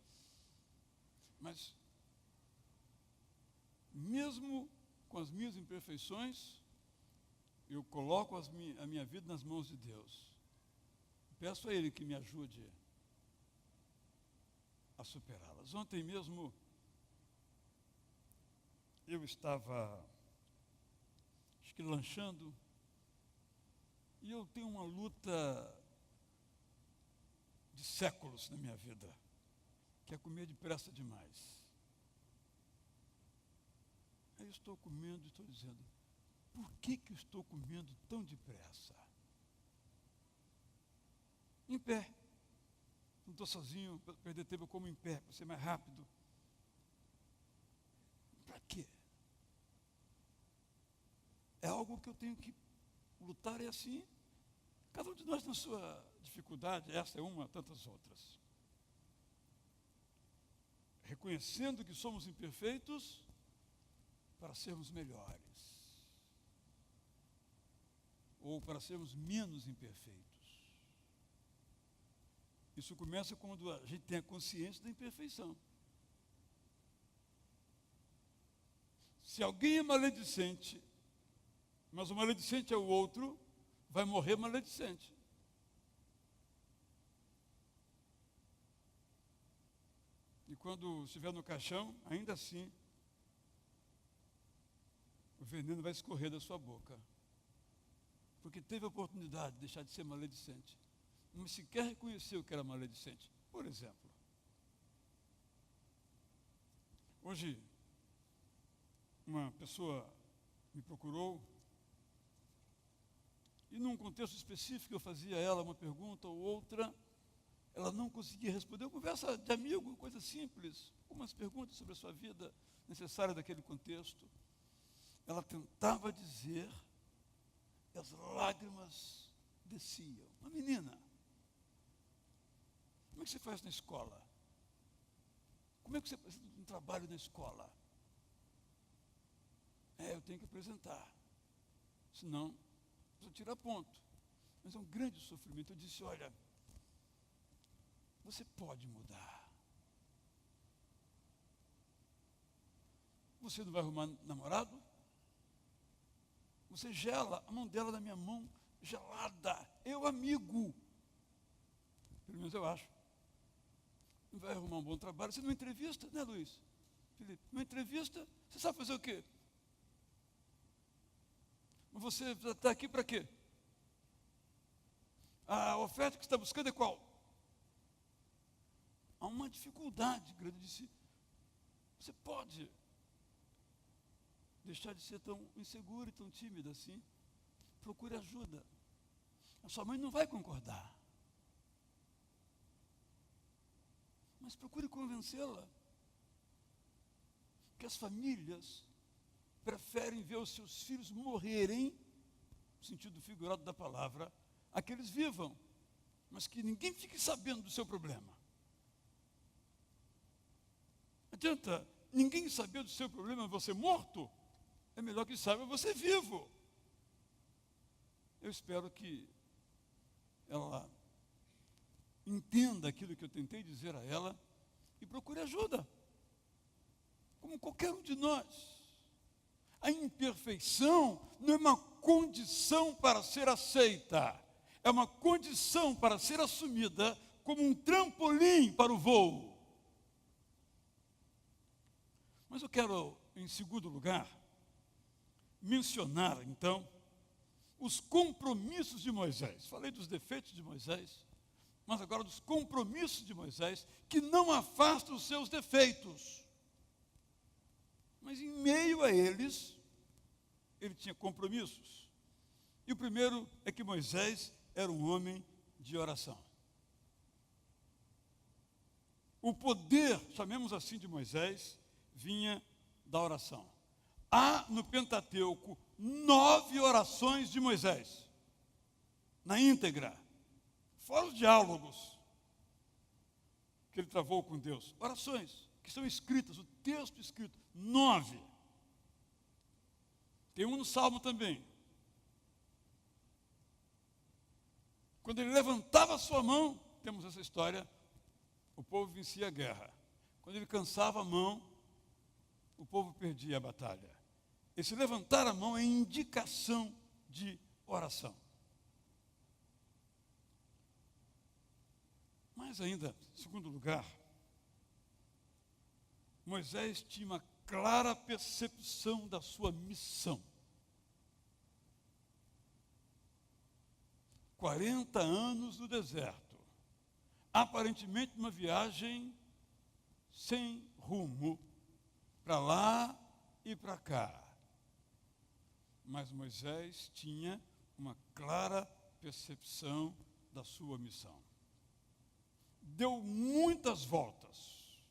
Mas, mesmo com as minhas imperfeições, eu coloco a minha vida nas mãos de Deus. Peço a Ele que me ajude a superá-las. Ontem mesmo, eu estava, acho que lanchando, e eu tenho uma luta de séculos na minha vida, que é comer depressa demais. Aí eu estou comendo e estou dizendo, por que eu estou comendo tão depressa? Em pé. Não estou sozinho, para perder tempo, eu como em pé, para ser mais rápido. Para quê? É algo que eu tenho que lutar, é assim. Cada um de nós na sua dificuldade, essa é uma, tantas outras. Reconhecendo que somos imperfeitos para sermos melhores. Ou para sermos menos imperfeitos. Isso começa quando a gente tem a consciência da imperfeição. Se alguém é maledicente, Mas o maledicente é o outro, vai morrer maledicente. E quando estiver no caixão, ainda assim, o veneno vai escorrer da sua boca. Porque teve a oportunidade de deixar de ser maledicente, mas sequer reconheceu que era maledicente. Por exemplo, hoje, uma pessoa me procurou e num contexto específico eu fazia a ela uma pergunta ou outra, ela não conseguia responder. Uma conversa de amigo, coisa simples, algumas perguntas sobre a sua vida necessária daquele contexto. Ela tentava dizer e as lágrimas desciam. Uma menina, como é que você faz na escola? Como é que você faz um trabalho na escola? Eu tenho que apresentar, senão preciso tirar ponto. Mas é um grande sofrimento. Eu disse, olha, você pode mudar. Você não vai arrumar namorado? Você gela a mão dela na minha mão, gelada. Eu, amigo. Pelo menos eu acho. Não vai arrumar um bom trabalho. Você numa entrevista, né, Luiz? Felipe, numa entrevista, você sabe fazer o quê? Mas você está aqui para quê? A oferta que você está buscando é qual? Há uma dificuldade grande de si. Você pode deixar de ser tão inseguro e tão tímido assim. Procure ajuda. A sua mãe não vai concordar. Mas procure convencê-la que as famílias preferem ver os seus filhos morrerem, no sentido figurado da palavra, a que eles vivam, mas que ninguém fique sabendo do seu problema. Adianta ninguém saber do seu problema, você morto, é melhor que saiba você vivo. Eu espero que ela entenda aquilo que eu tentei dizer a ela e procure ajuda, como qualquer um de nós. A imperfeição não é uma condição para ser aceita, é uma condição para ser assumida como um trampolim para o voo. Mas eu quero, em segundo lugar, mencionar, então, os compromissos de Moisés. Falei dos defeitos de Moisés, mas agora dos compromissos de Moisés, que não afastam os seus defeitos. Mas em meio a eles, ele tinha compromissos. E o primeiro é que Moisés era um homem de oração. O poder, chamemos assim, de Moisés, vinha da oração. Há no Pentateuco 9 orações de Moisés, na íntegra, fora os diálogos que ele travou com Deus. Orações que estão escritas, o texto escrito, 9. Tem um no Salmo também. Quando ele levantava a sua mão, temos essa história, o povo vencia a guerra. Quando ele cansava a mão, o povo perdia a batalha. Esse levantar a mão é indicação de oração. Mas ainda, em segundo lugar, Moisés tinha uma clara percepção da sua missão. 40 anos no deserto, aparentemente uma viagem sem rumo, para lá e para cá. Mas Moisés tinha uma clara percepção da sua missão. Deu muitas voltas,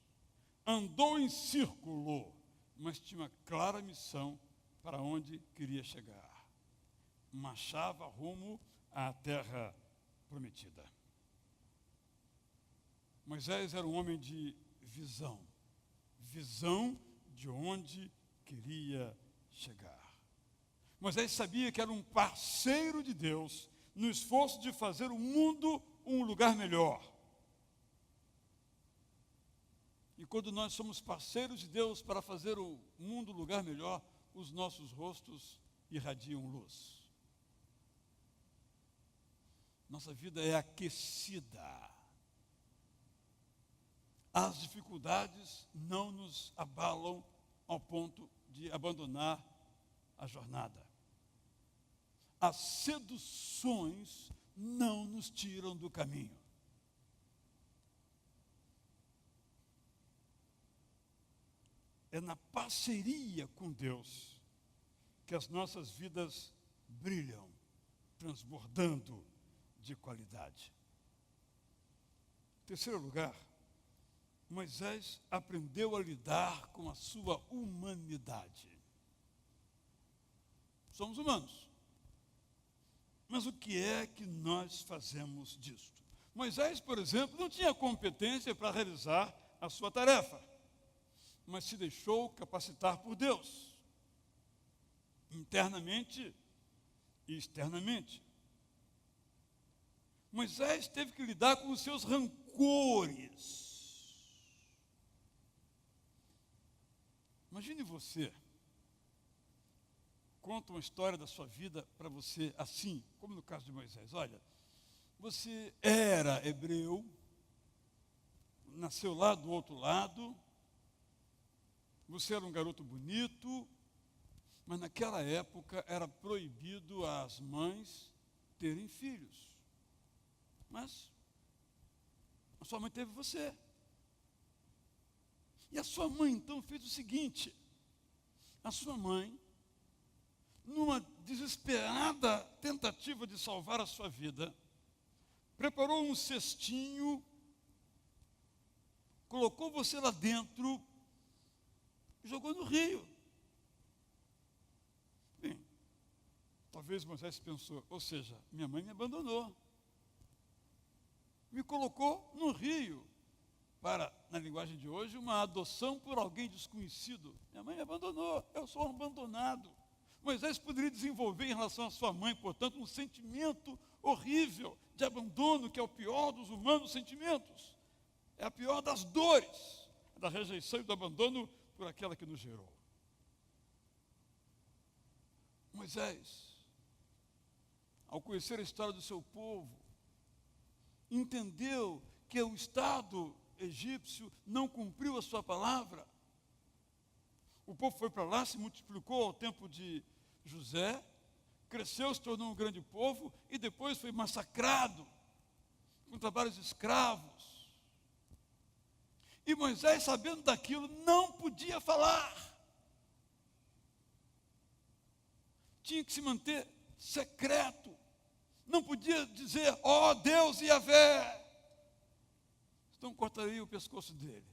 andou em círculo, mas tinha uma clara missão para onde queria chegar. Marchava rumo à terra prometida. Moisés era um homem de visão, visão de onde queria chegar. Moisés sabia que era um parceiro de Deus no esforço de fazer o mundo um lugar melhor. E quando nós somos parceiros de Deus para fazer o mundo um lugar melhor, os nossos rostos irradiam luz. Nossa vida é aquecida. As dificuldades não nos abalam ao ponto de abandonar a jornada. As seduções não nos tiram do caminho. É na parceria com Deus que as nossas vidas brilham, transbordando de qualidade. Em terceiro lugar, Moisés aprendeu a lidar com a sua humanidade. Somos humanos. Mas o que é que nós fazemos disto? Moisés, por exemplo, não tinha competência para realizar a sua tarefa, mas se deixou capacitar por Deus, internamente e externamente. Moisés teve que lidar com os seus rancores. Imagine você, conta uma história da sua vida para você assim, como no caso de Moisés. Olha, você era hebreu, nasceu lá do outro lado, você era um garoto bonito, mas naquela época era proibido às mães terem filhos. Mas a sua mãe teve você. E a sua mãe então fez o seguinte: a sua mãe, numa desesperada tentativa de salvar a sua vida, preparou um cestinho, colocou você lá dentro e jogou no rio. Bem, talvez Moisés pensou, ou seja, minha mãe me abandonou. Me colocou no rio para, na linguagem de hoje, uma adoção por alguém desconhecido. Minha mãe me abandonou, eu sou um abandonado. Moisés poderia desenvolver em relação à sua mãe, portanto, um sentimento horrível de abandono, que é o pior dos humanos sentimentos. É a pior das dores, da rejeição e do abandono por aquela que nos gerou. Moisés, ao conhecer a história do seu povo, entendeu que o Estado egípcio não cumpriu a sua palavra. O povo foi para lá, se multiplicou ao tempo de José, cresceu, se tornou um grande povo e depois foi massacrado com trabalhos escravos. E Moisés, sabendo daquilo, não podia falar. Tinha que se manter secreto. Não podia dizer, ó Deus e Yahvé. Então cortaria o pescoço dele.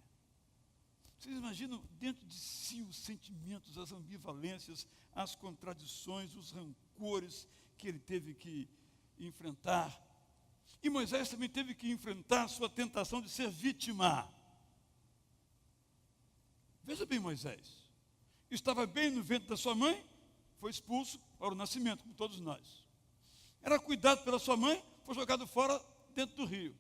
Vocês imaginam dentro de si os sentimentos, as ambivalências, as contradições, os rancores que ele teve que enfrentar. E Moisés também teve que enfrentar a sua tentação de ser vítima. Veja bem, Moisés. Estava bem no ventre da sua mãe, foi expulso para o nascimento, como todos nós. Era cuidado pela sua mãe, foi jogado fora dentro do rio.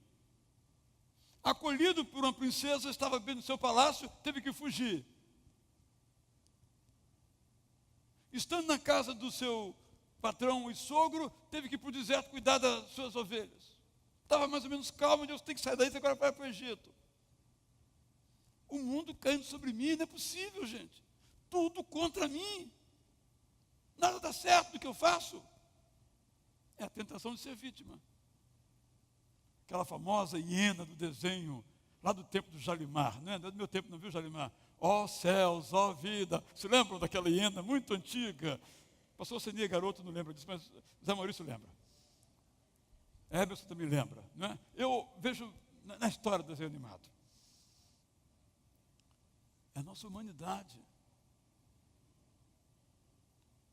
Acolhido por uma princesa, estava bem no seu palácio, teve que fugir. Estando na casa do seu patrão e sogro, teve que ir para o deserto cuidar das suas ovelhas. Estava mais ou menos calmo, Deus tem que sair daí, você agora vai para o Egito. O mundo caindo sobre mim, não é possível, gente. Tudo contra mim. Nada dá certo do que eu faço. É a tentação de ser vítima. Aquela famosa hiena do desenho, lá do tempo do Jalimar, não é do meu tempo, não viu Jalimar? Ó céus, ó vida. Se lembram daquela hiena muito antiga? Pastor Senia Garoto não lembra disso, mas Zé Maurício lembra. Eberson também lembra, não é? Eu vejo na história do desenho animado. É a nossa humanidade.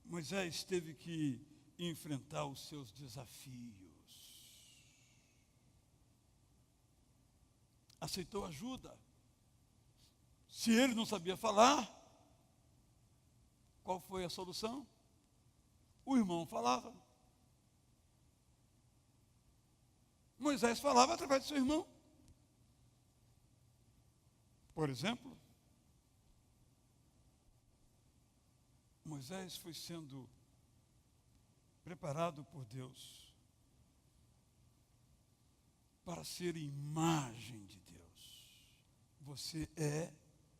Moisés teve que enfrentar os seus desafios. Aceitou ajuda. Se ele não sabia falar, qual foi a solução? O irmão falava. Moisés falava através do seu irmão. Por exemplo, Moisés foi sendo preparado por Deus para ser imagem de Deus. Você é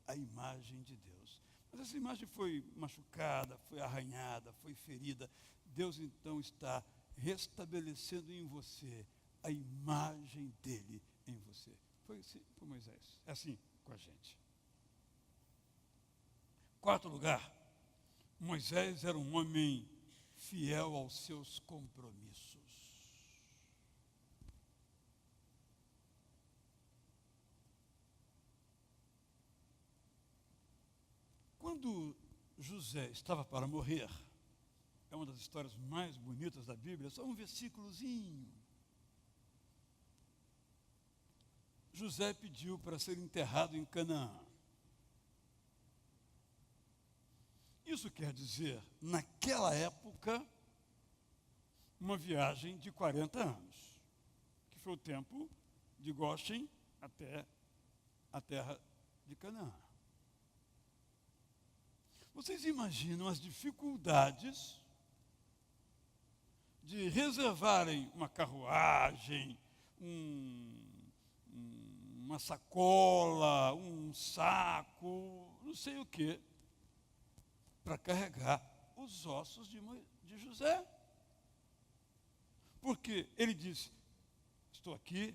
a imagem de Deus. Mas essa imagem foi machucada, foi arranhada, foi ferida. Deus então está restabelecendo em você a imagem dele em você. Foi assim com Moisés, é assim com a gente. Quarto lugar, Moisés era um homem fiel aos seus compromissos. Quando José estava para morrer, é uma das histórias mais bonitas da Bíblia, só um versículozinho. José pediu para ser enterrado em Canaã. Isso quer dizer, naquela época, uma viagem de 40 anos, que foi o tempo de Goshen até a terra de Canaã. Vocês imaginam as dificuldades de reservarem uma carruagem, uma sacola, um saco, não sei o quê, para carregar os ossos de José. Porque ele disse, estou aqui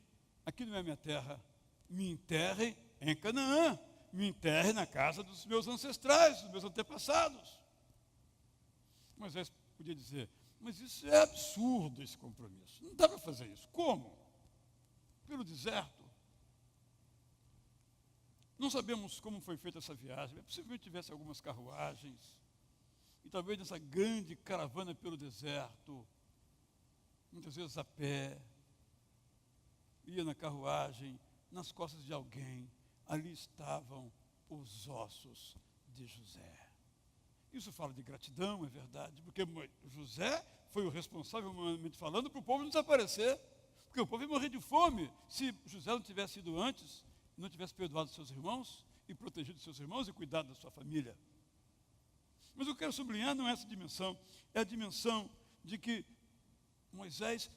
não é minha terra, me enterrem em Canaã, me enterrem na casa dos meus ancestrais, dos meus antepassados. Moisés podia dizer, mas isso é absurdo, esse compromisso, não dá para fazer isso. Como? Pelo deserto. Não sabemos como foi feita essa viagem, possivelmente tivesse algumas carruagens, e talvez nessa grande caravana pelo deserto, muitas vezes a pé, ia na carruagem, nas costas de alguém, ali estavam os ossos de José. Isso fala de gratidão, é verdade, porque José foi o responsável, humanamente falando, para o povo não desaparecer, porque o povo ia morrer de fome se José não tivesse ido antes, não tivesse perdoado seus irmãos e protegido seus irmãos e cuidado da sua família. Mas eu quero sublinhar não é essa dimensão, é a dimensão de que Moisés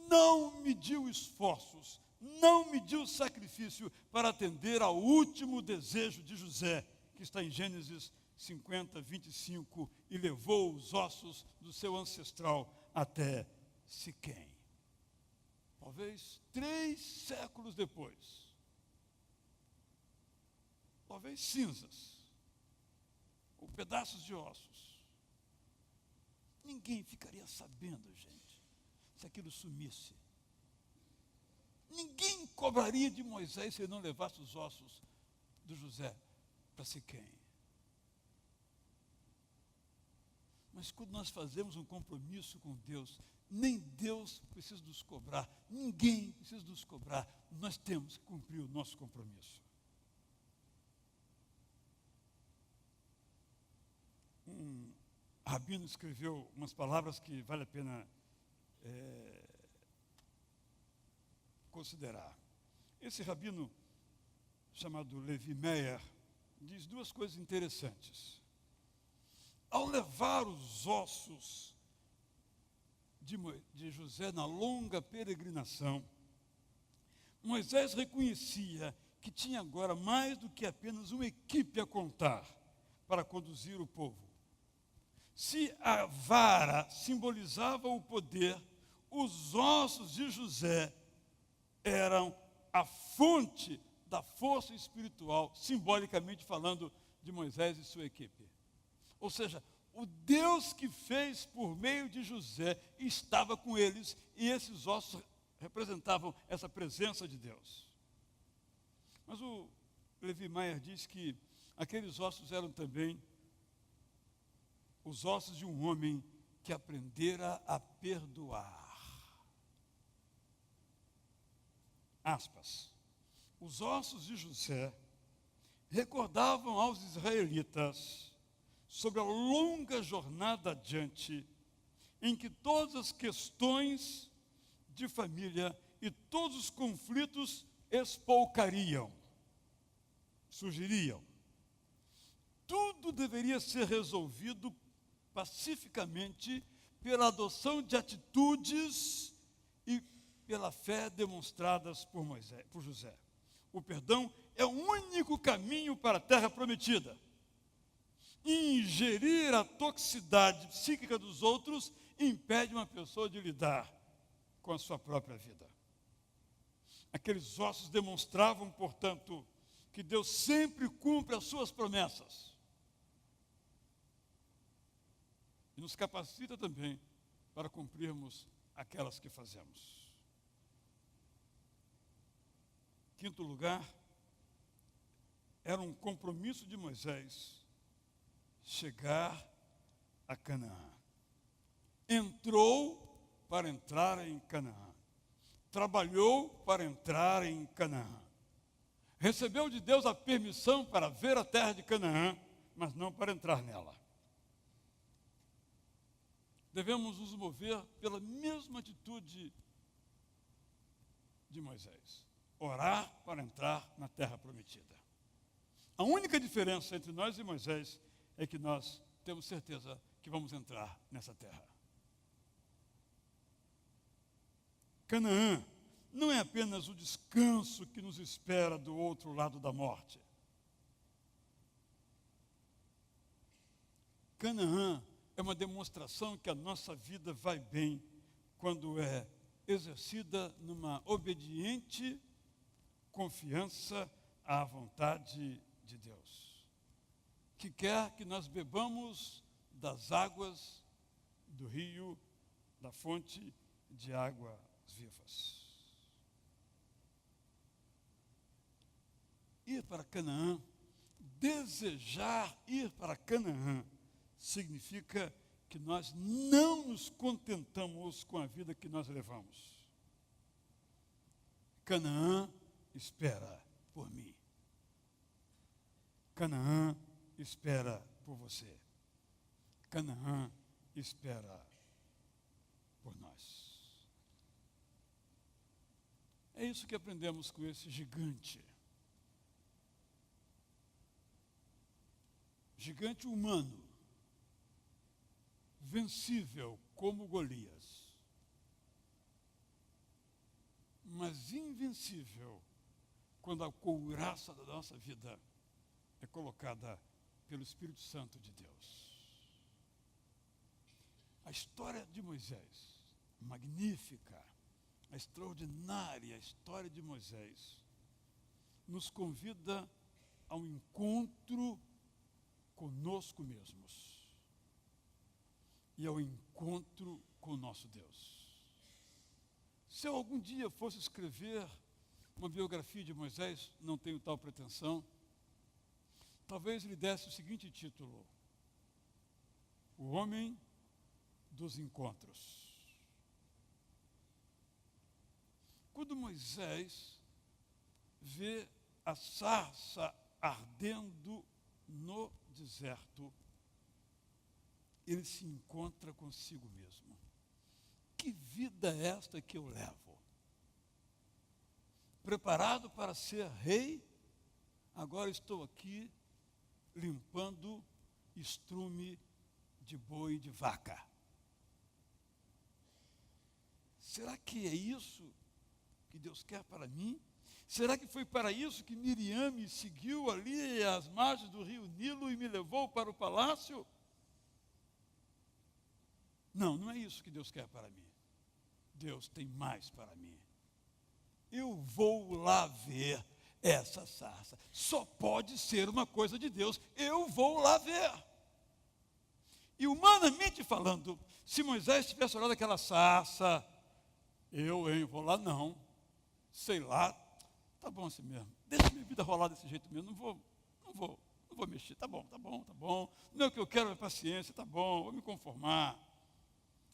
não mediu esforços, não mediu sacrifício para atender ao último desejo de José, que está em Gênesis 50, 25, e levou os ossos do seu ancestral até Siquém. Talvez 3 séculos depois, talvez cinzas, ou pedaços de ossos. Ninguém ficaria sabendo, gente, se aquilo sumisse. Ninguém cobraria de Moisés se ele não levasse os ossos do José para Siquém. Mas quando nós fazemos um compromisso com Deus, nem Deus precisa nos cobrar, ninguém precisa nos cobrar, nós temos que cumprir o nosso compromisso. Um rabino escreveu umas palavras que vale a pena considerar. Esse rabino, chamado Levi Meyer, diz 2 coisas interessantes. Ao levar os ossos de José na longa peregrinação, Moisés reconhecia que tinha agora mais do que apenas uma equipe a contar para conduzir o povo. Se a vara simbolizava o poder, os ossos de José eram a fonte da força espiritual, simbolicamente falando, de Moisés e sua equipe. Ou seja, o Deus que fez por meio de José estava com eles, e esses ossos representavam essa presença de Deus. Mas o Levi Meyer diz que aqueles ossos eram também os ossos de um homem que aprendera a perdoar. Aspas. Os ossos de José recordavam aos israelitas sobre a longa jornada adiante, em que todas as questões de família e todos os conflitos espolcariam, surgiriam. Tudo deveria ser resolvido pacificamente pela adoção de atitudes e pela fé demonstradas por José. O perdão é o único caminho para a terra prometida. Ingerir a toxicidade psíquica dos outros impede uma pessoa de lidar com a sua própria vida. Aqueles ossos demonstravam, portanto, que Deus sempre cumpre as suas promessas. E nos capacita também para cumprirmos aquelas que fazemos. Quinto lugar, era um compromisso de Moisés chegar a Canaã. Entrou para entrar em Canaã. Trabalhou para entrar em Canaã. Recebeu de Deus a permissão para ver a terra de Canaã, mas não para entrar nela. Devemos nos mover pela mesma atitude de Moisés. Orar para entrar na terra prometida. A única diferença entre nós e Moisés é que nós temos certeza que vamos entrar nessa terra. Canaã não é apenas o descanso que nos espera do outro lado da morte. Canaã é uma demonstração que a nossa vida vai bem quando é exercida numa obediente confiança à vontade de Deus, que quer que nós bebamos das águas do rio, da fonte de águas vivas. Ir para Canaã, desejar ir para Canaã, significa que nós não nos contentamos com a vida que nós levamos. Canaã espera por mim. Canaã espera por você. Canaã espera por nós. É isso que aprendemos com esse gigante. Gigante humano, vencível como Golias, mas invencível quando a couraça da nossa vida é colocada pelo Espírito Santo de Deus. A história de Moisés, magnífica, a extraordinária história de Moisés, nos convida a um encontro conosco mesmos e ao encontro com o nosso Deus. Se eu algum dia fosse escrever uma biografia de Moisés, não tenho tal pretensão, talvez lhe desse o seguinte título: O Homem dos Encontros. Quando Moisés vê a sarça ardendo no deserto, ele se encontra consigo mesmo. Que vida é esta que eu levo? Preparado para ser rei, agora estou aqui limpando estrume de boi e de vaca. Será que é isso que Deus quer para mim? Será que foi para isso que Miriam me seguiu ali às margens do rio Nilo e me levou para o palácio? Não, não é isso que Deus quer para mim. Deus tem mais para mim. Eu vou lá ver essa sarça. Só pode ser uma coisa de Deus. Eu vou lá ver. E humanamente falando, se Moisés tivesse olhado aquela sarça, eu vou lá não. Sei lá, tá bom assim mesmo. Deixa minha vida rolar desse jeito mesmo. Não vou mexer. Tá bom. Não é o que eu quero, é paciência. Tá bom, vou me conformar.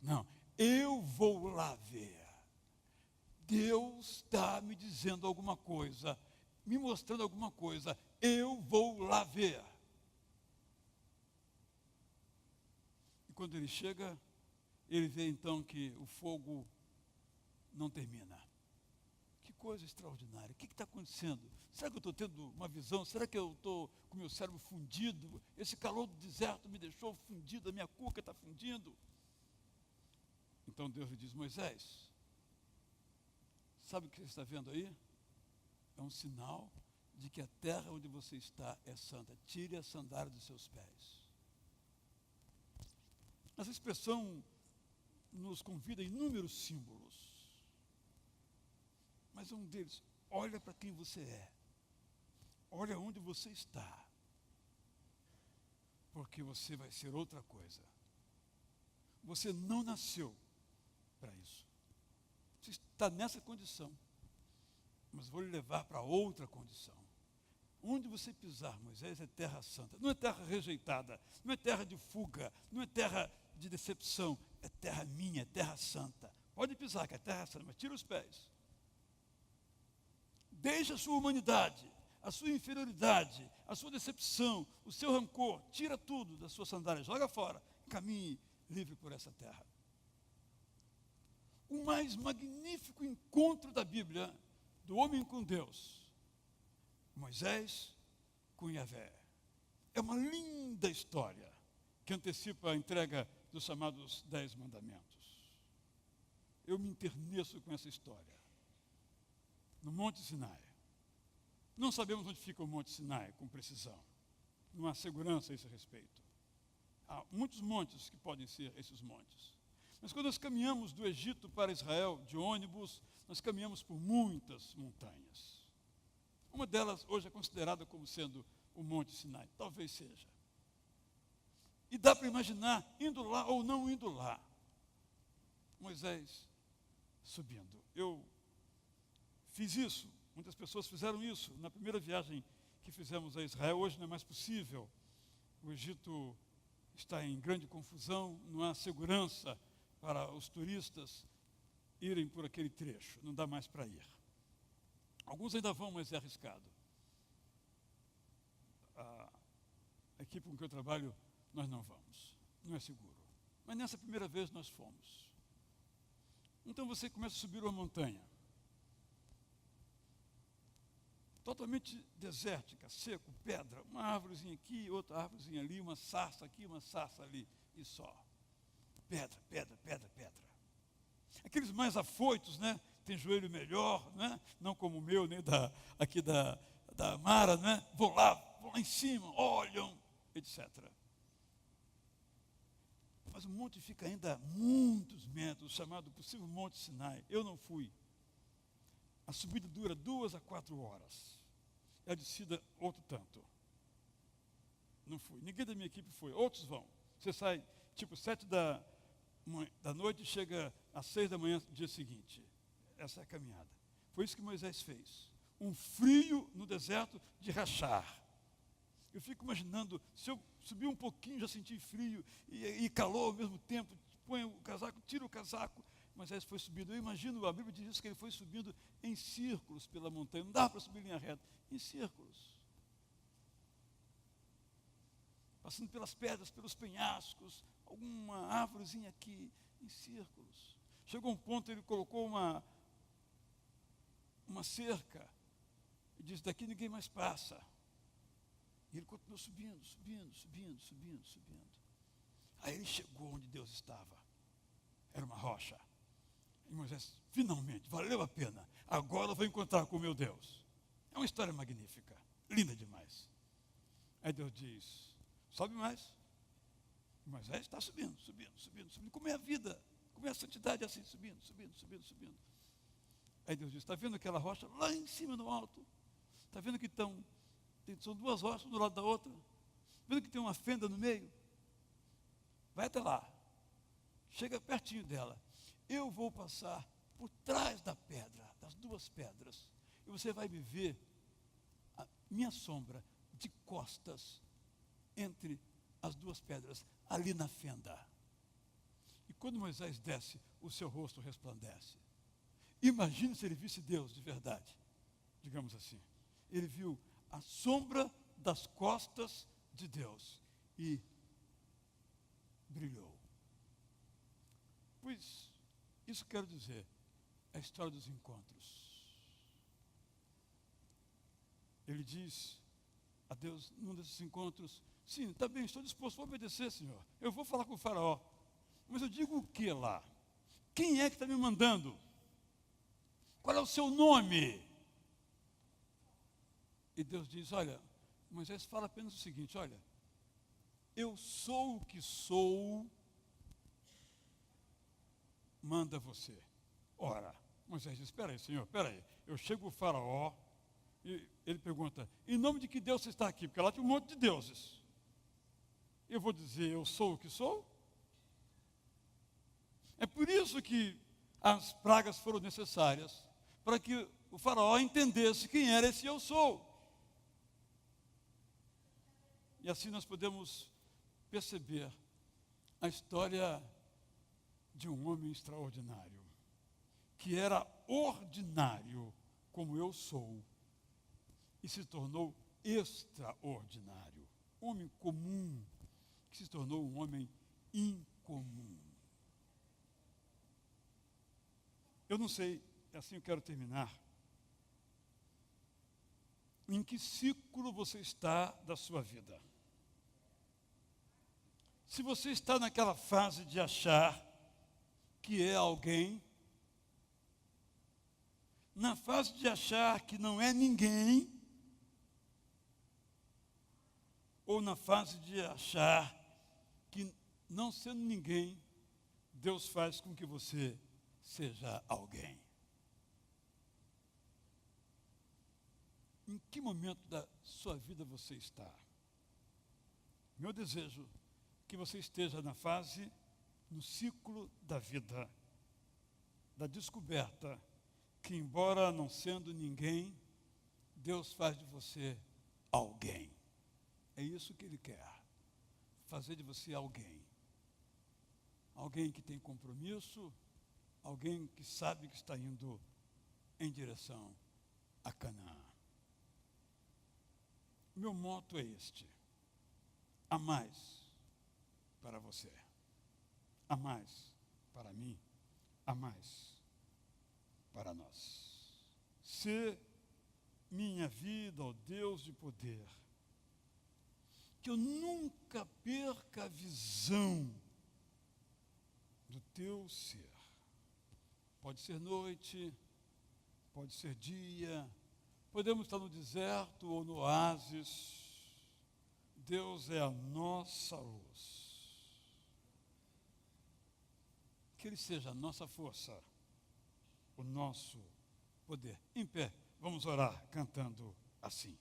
Não, eu vou lá ver. Deus está me dizendo alguma coisa, me mostrando alguma coisa. Eu vou lá ver. E quando ele chega, ele vê então que o fogo não termina. Que coisa extraordinária. O que está acontecendo? Será que eu estou tendo uma visão? Será que eu estou com o meu cérebro fundido? Esse calor do deserto me deixou fundido, a minha cuca está fundindo. Então Deus lhe diz: Moisés, sabe o que você está vendo aí? É um sinal de que a terra onde você está é santa. Tire a sandália dos seus pés. Essa expressão nos convida a inúmeros símbolos. Mas um deles, olha para quem você é. Olha onde você está. Porque você vai ser outra coisa. Você não nasceu para isso. Você está nessa condição. Mas vou lhe levar para outra condição. Onde você pisar, Moisés, é terra santa. Não é terra rejeitada, não é terra de fuga, não é terra de decepção. É terra minha, é terra santa. Pode pisar, que é terra santa, mas tira os pés. Deixa a sua humanidade, a sua inferioridade, a sua decepção, o seu rancor. Tira tudo da sua sandália, joga fora. Caminhe livre por essa terra. O mais magnífico encontro da Bíblia, do homem com Deus, Moisés com Yahvé. É uma linda história que antecipa a entrega dos chamados 10 mandamentos. Eu me enterneço com essa história. No Monte Sinai. Não sabemos onde fica o Monte Sinai com precisão. Não há segurança a esse respeito. Há muitos montes que podem ser esses montes. Mas quando nós caminhamos do Egito para Israel de ônibus, nós caminhamos por muitas montanhas. Uma delas hoje é considerada como sendo o Monte Sinai. Talvez seja. E dá para imaginar indo lá ou não indo lá. Moisés subindo. Eu fiz isso. Muitas pessoas fizeram isso na primeira viagem que fizemos a Israel. Hoje não é mais possível. O Egito está em grande confusão, não há segurança para os turistas irem por aquele trecho, não dá mais para ir. Alguns ainda vão, mas é arriscado. A equipe com que eu trabalho, nós não vamos, não é seguro. Mas nessa primeira vez nós fomos. Então você começa a subir uma montanha, totalmente desértica, seco, pedra, uma árvorezinha aqui, outra árvorezinha ali, uma sarça aqui, uma sarça ali, e só. Pedra, pedra, pedra, pedra. Aqueles mais afoitos, né? Tem joelho melhor, né? Não como o meu, nem aqui da Mara, né? Vão lá em cima, olham, etc. Mas o monte fica ainda a muitos metros, chamado possível Monte Sinai. Eu não fui. A subida dura 2 a 4 horas. E a descida, outro tanto. Não fui. Ninguém da minha equipe foi. Outros vão. Você sai, tipo, 7 da noite e chega às 6 da manhã do dia seguinte. Essa é a caminhada. Foi isso que Moisés fez. Um frio no deserto de rachar. Eu fico imaginando, se eu subir um pouquinho, já senti frio e calor ao mesmo tempo, põe o casaco, tira o casaco. Moisés foi subindo. Eu imagino, a Bíblia diz isso, que ele foi subindo em círculos pela montanha. Não dá para subir em linha reta, em círculos. Passando pelas pedras, pelos penhascos, alguma árvorezinha aqui, em círculos. Chegou um ponto, ele colocou uma cerca e disse: daqui ninguém mais passa. E ele continuou subindo, subindo, subindo, subindo, subindo. Aí ele chegou onde Deus estava. Era uma rocha. E Moisés, finalmente, valeu a pena. Agora eu vou encontrar com o meu Deus. É uma história magnífica, linda demais. Aí Deus diz: sobe mais. E Moisés está subindo, subindo, subindo, subindo. Como é a vida? Como é a santidade assim, subindo, subindo, subindo, subindo. Aí Deus diz: está vendo aquela rocha lá em cima no alto? Está vendo que são 2 rochas, uma do lado da outra? Vendo que tem uma fenda no meio? Vai até lá. Chega pertinho dela. Eu vou passar por trás da pedra, das 2 pedras. E você vai me ver a minha sombra de costas entre as 2 pedras, ali na fenda. E quando Moisés desce, o seu rosto resplandece. Imagine se ele visse Deus de verdade, digamos assim. Ele viu a sombra das costas de Deus e brilhou. Pois, isso quero dizer, é a história dos encontros. Ele diz a Deus, num desses encontros: sim, está bem, estou disposto a obedecer, Senhor. Eu vou falar com o faraó. Mas eu digo o que lá? Quem é que está me mandando? Qual é o seu nome? E Deus diz, olha, Moisés fala apenas o seguinte, olha, eu sou o que sou, manda você. Ora, Moisés diz, espera aí, Senhor, espera aí. Eu chego ao faraó, e ele pergunta, em nome de que Deus você está aqui? Porque lá tem um monte de deuses. Eu vou dizer, eu sou o que sou? É por isso que as pragas foram necessárias, para que o faraó entendesse quem era esse eu sou. E assim nós podemos perceber a história de um homem extraordinário, que era ordinário como eu sou, e se tornou extraordinário. Homem comum, que se tornou um homem incomum. Eu não sei, assim eu quero terminar. Em que ciclo você está da sua vida? Se você está naquela fase de achar que é alguém, na fase de achar que não é ninguém, ou na fase de achar que, não sendo ninguém, Deus faz com que você seja alguém. Em que momento da sua vida você está? Meu desejo é que você esteja na fase, no ciclo da vida, da descoberta, que embora não sendo ninguém, Deus faz de você alguém. É isso que Ele quer, fazer de você alguém. Alguém que tem compromisso, alguém que sabe que está indo em direção a Canaã. Meu motto é este: há mais para você, há mais para mim, há mais para nós. Se minha vida, ó Deus de poder, que eu nunca perca a visão do teu ser. Pode ser noite, pode ser dia, podemos estar no deserto ou no oásis. Deus é a nossa luz. Que Ele seja a nossa força, o nosso poder. Em pé, vamos orar cantando assim.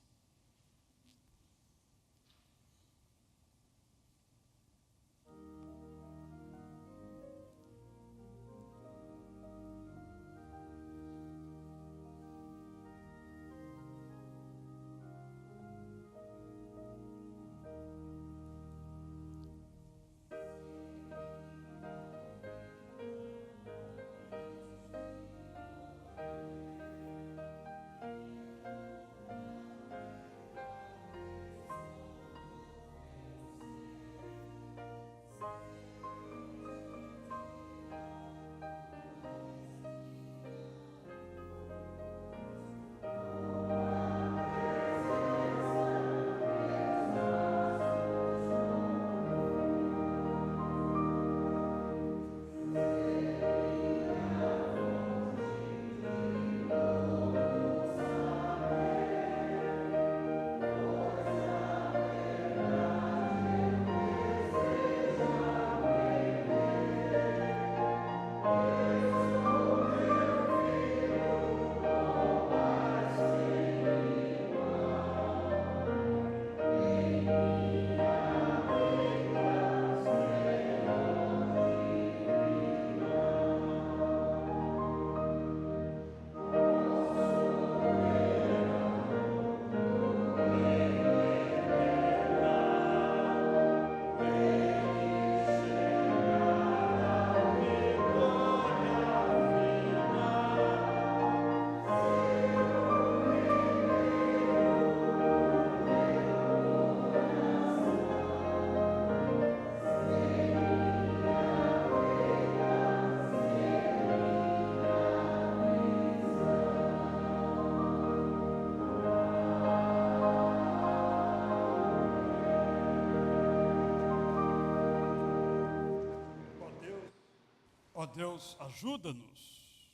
Ó Deus, ajuda-nos.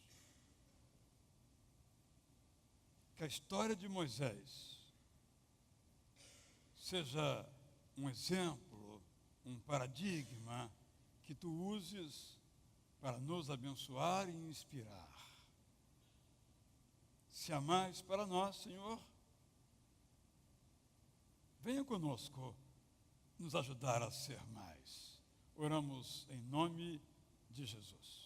Que a história de Moisés seja um exemplo, um paradigma que tu uses para nos abençoar e inspirar. Se há mais para nós, Senhor, venha conosco nos ajudar a ser mais. Oramos em nome de Jesus.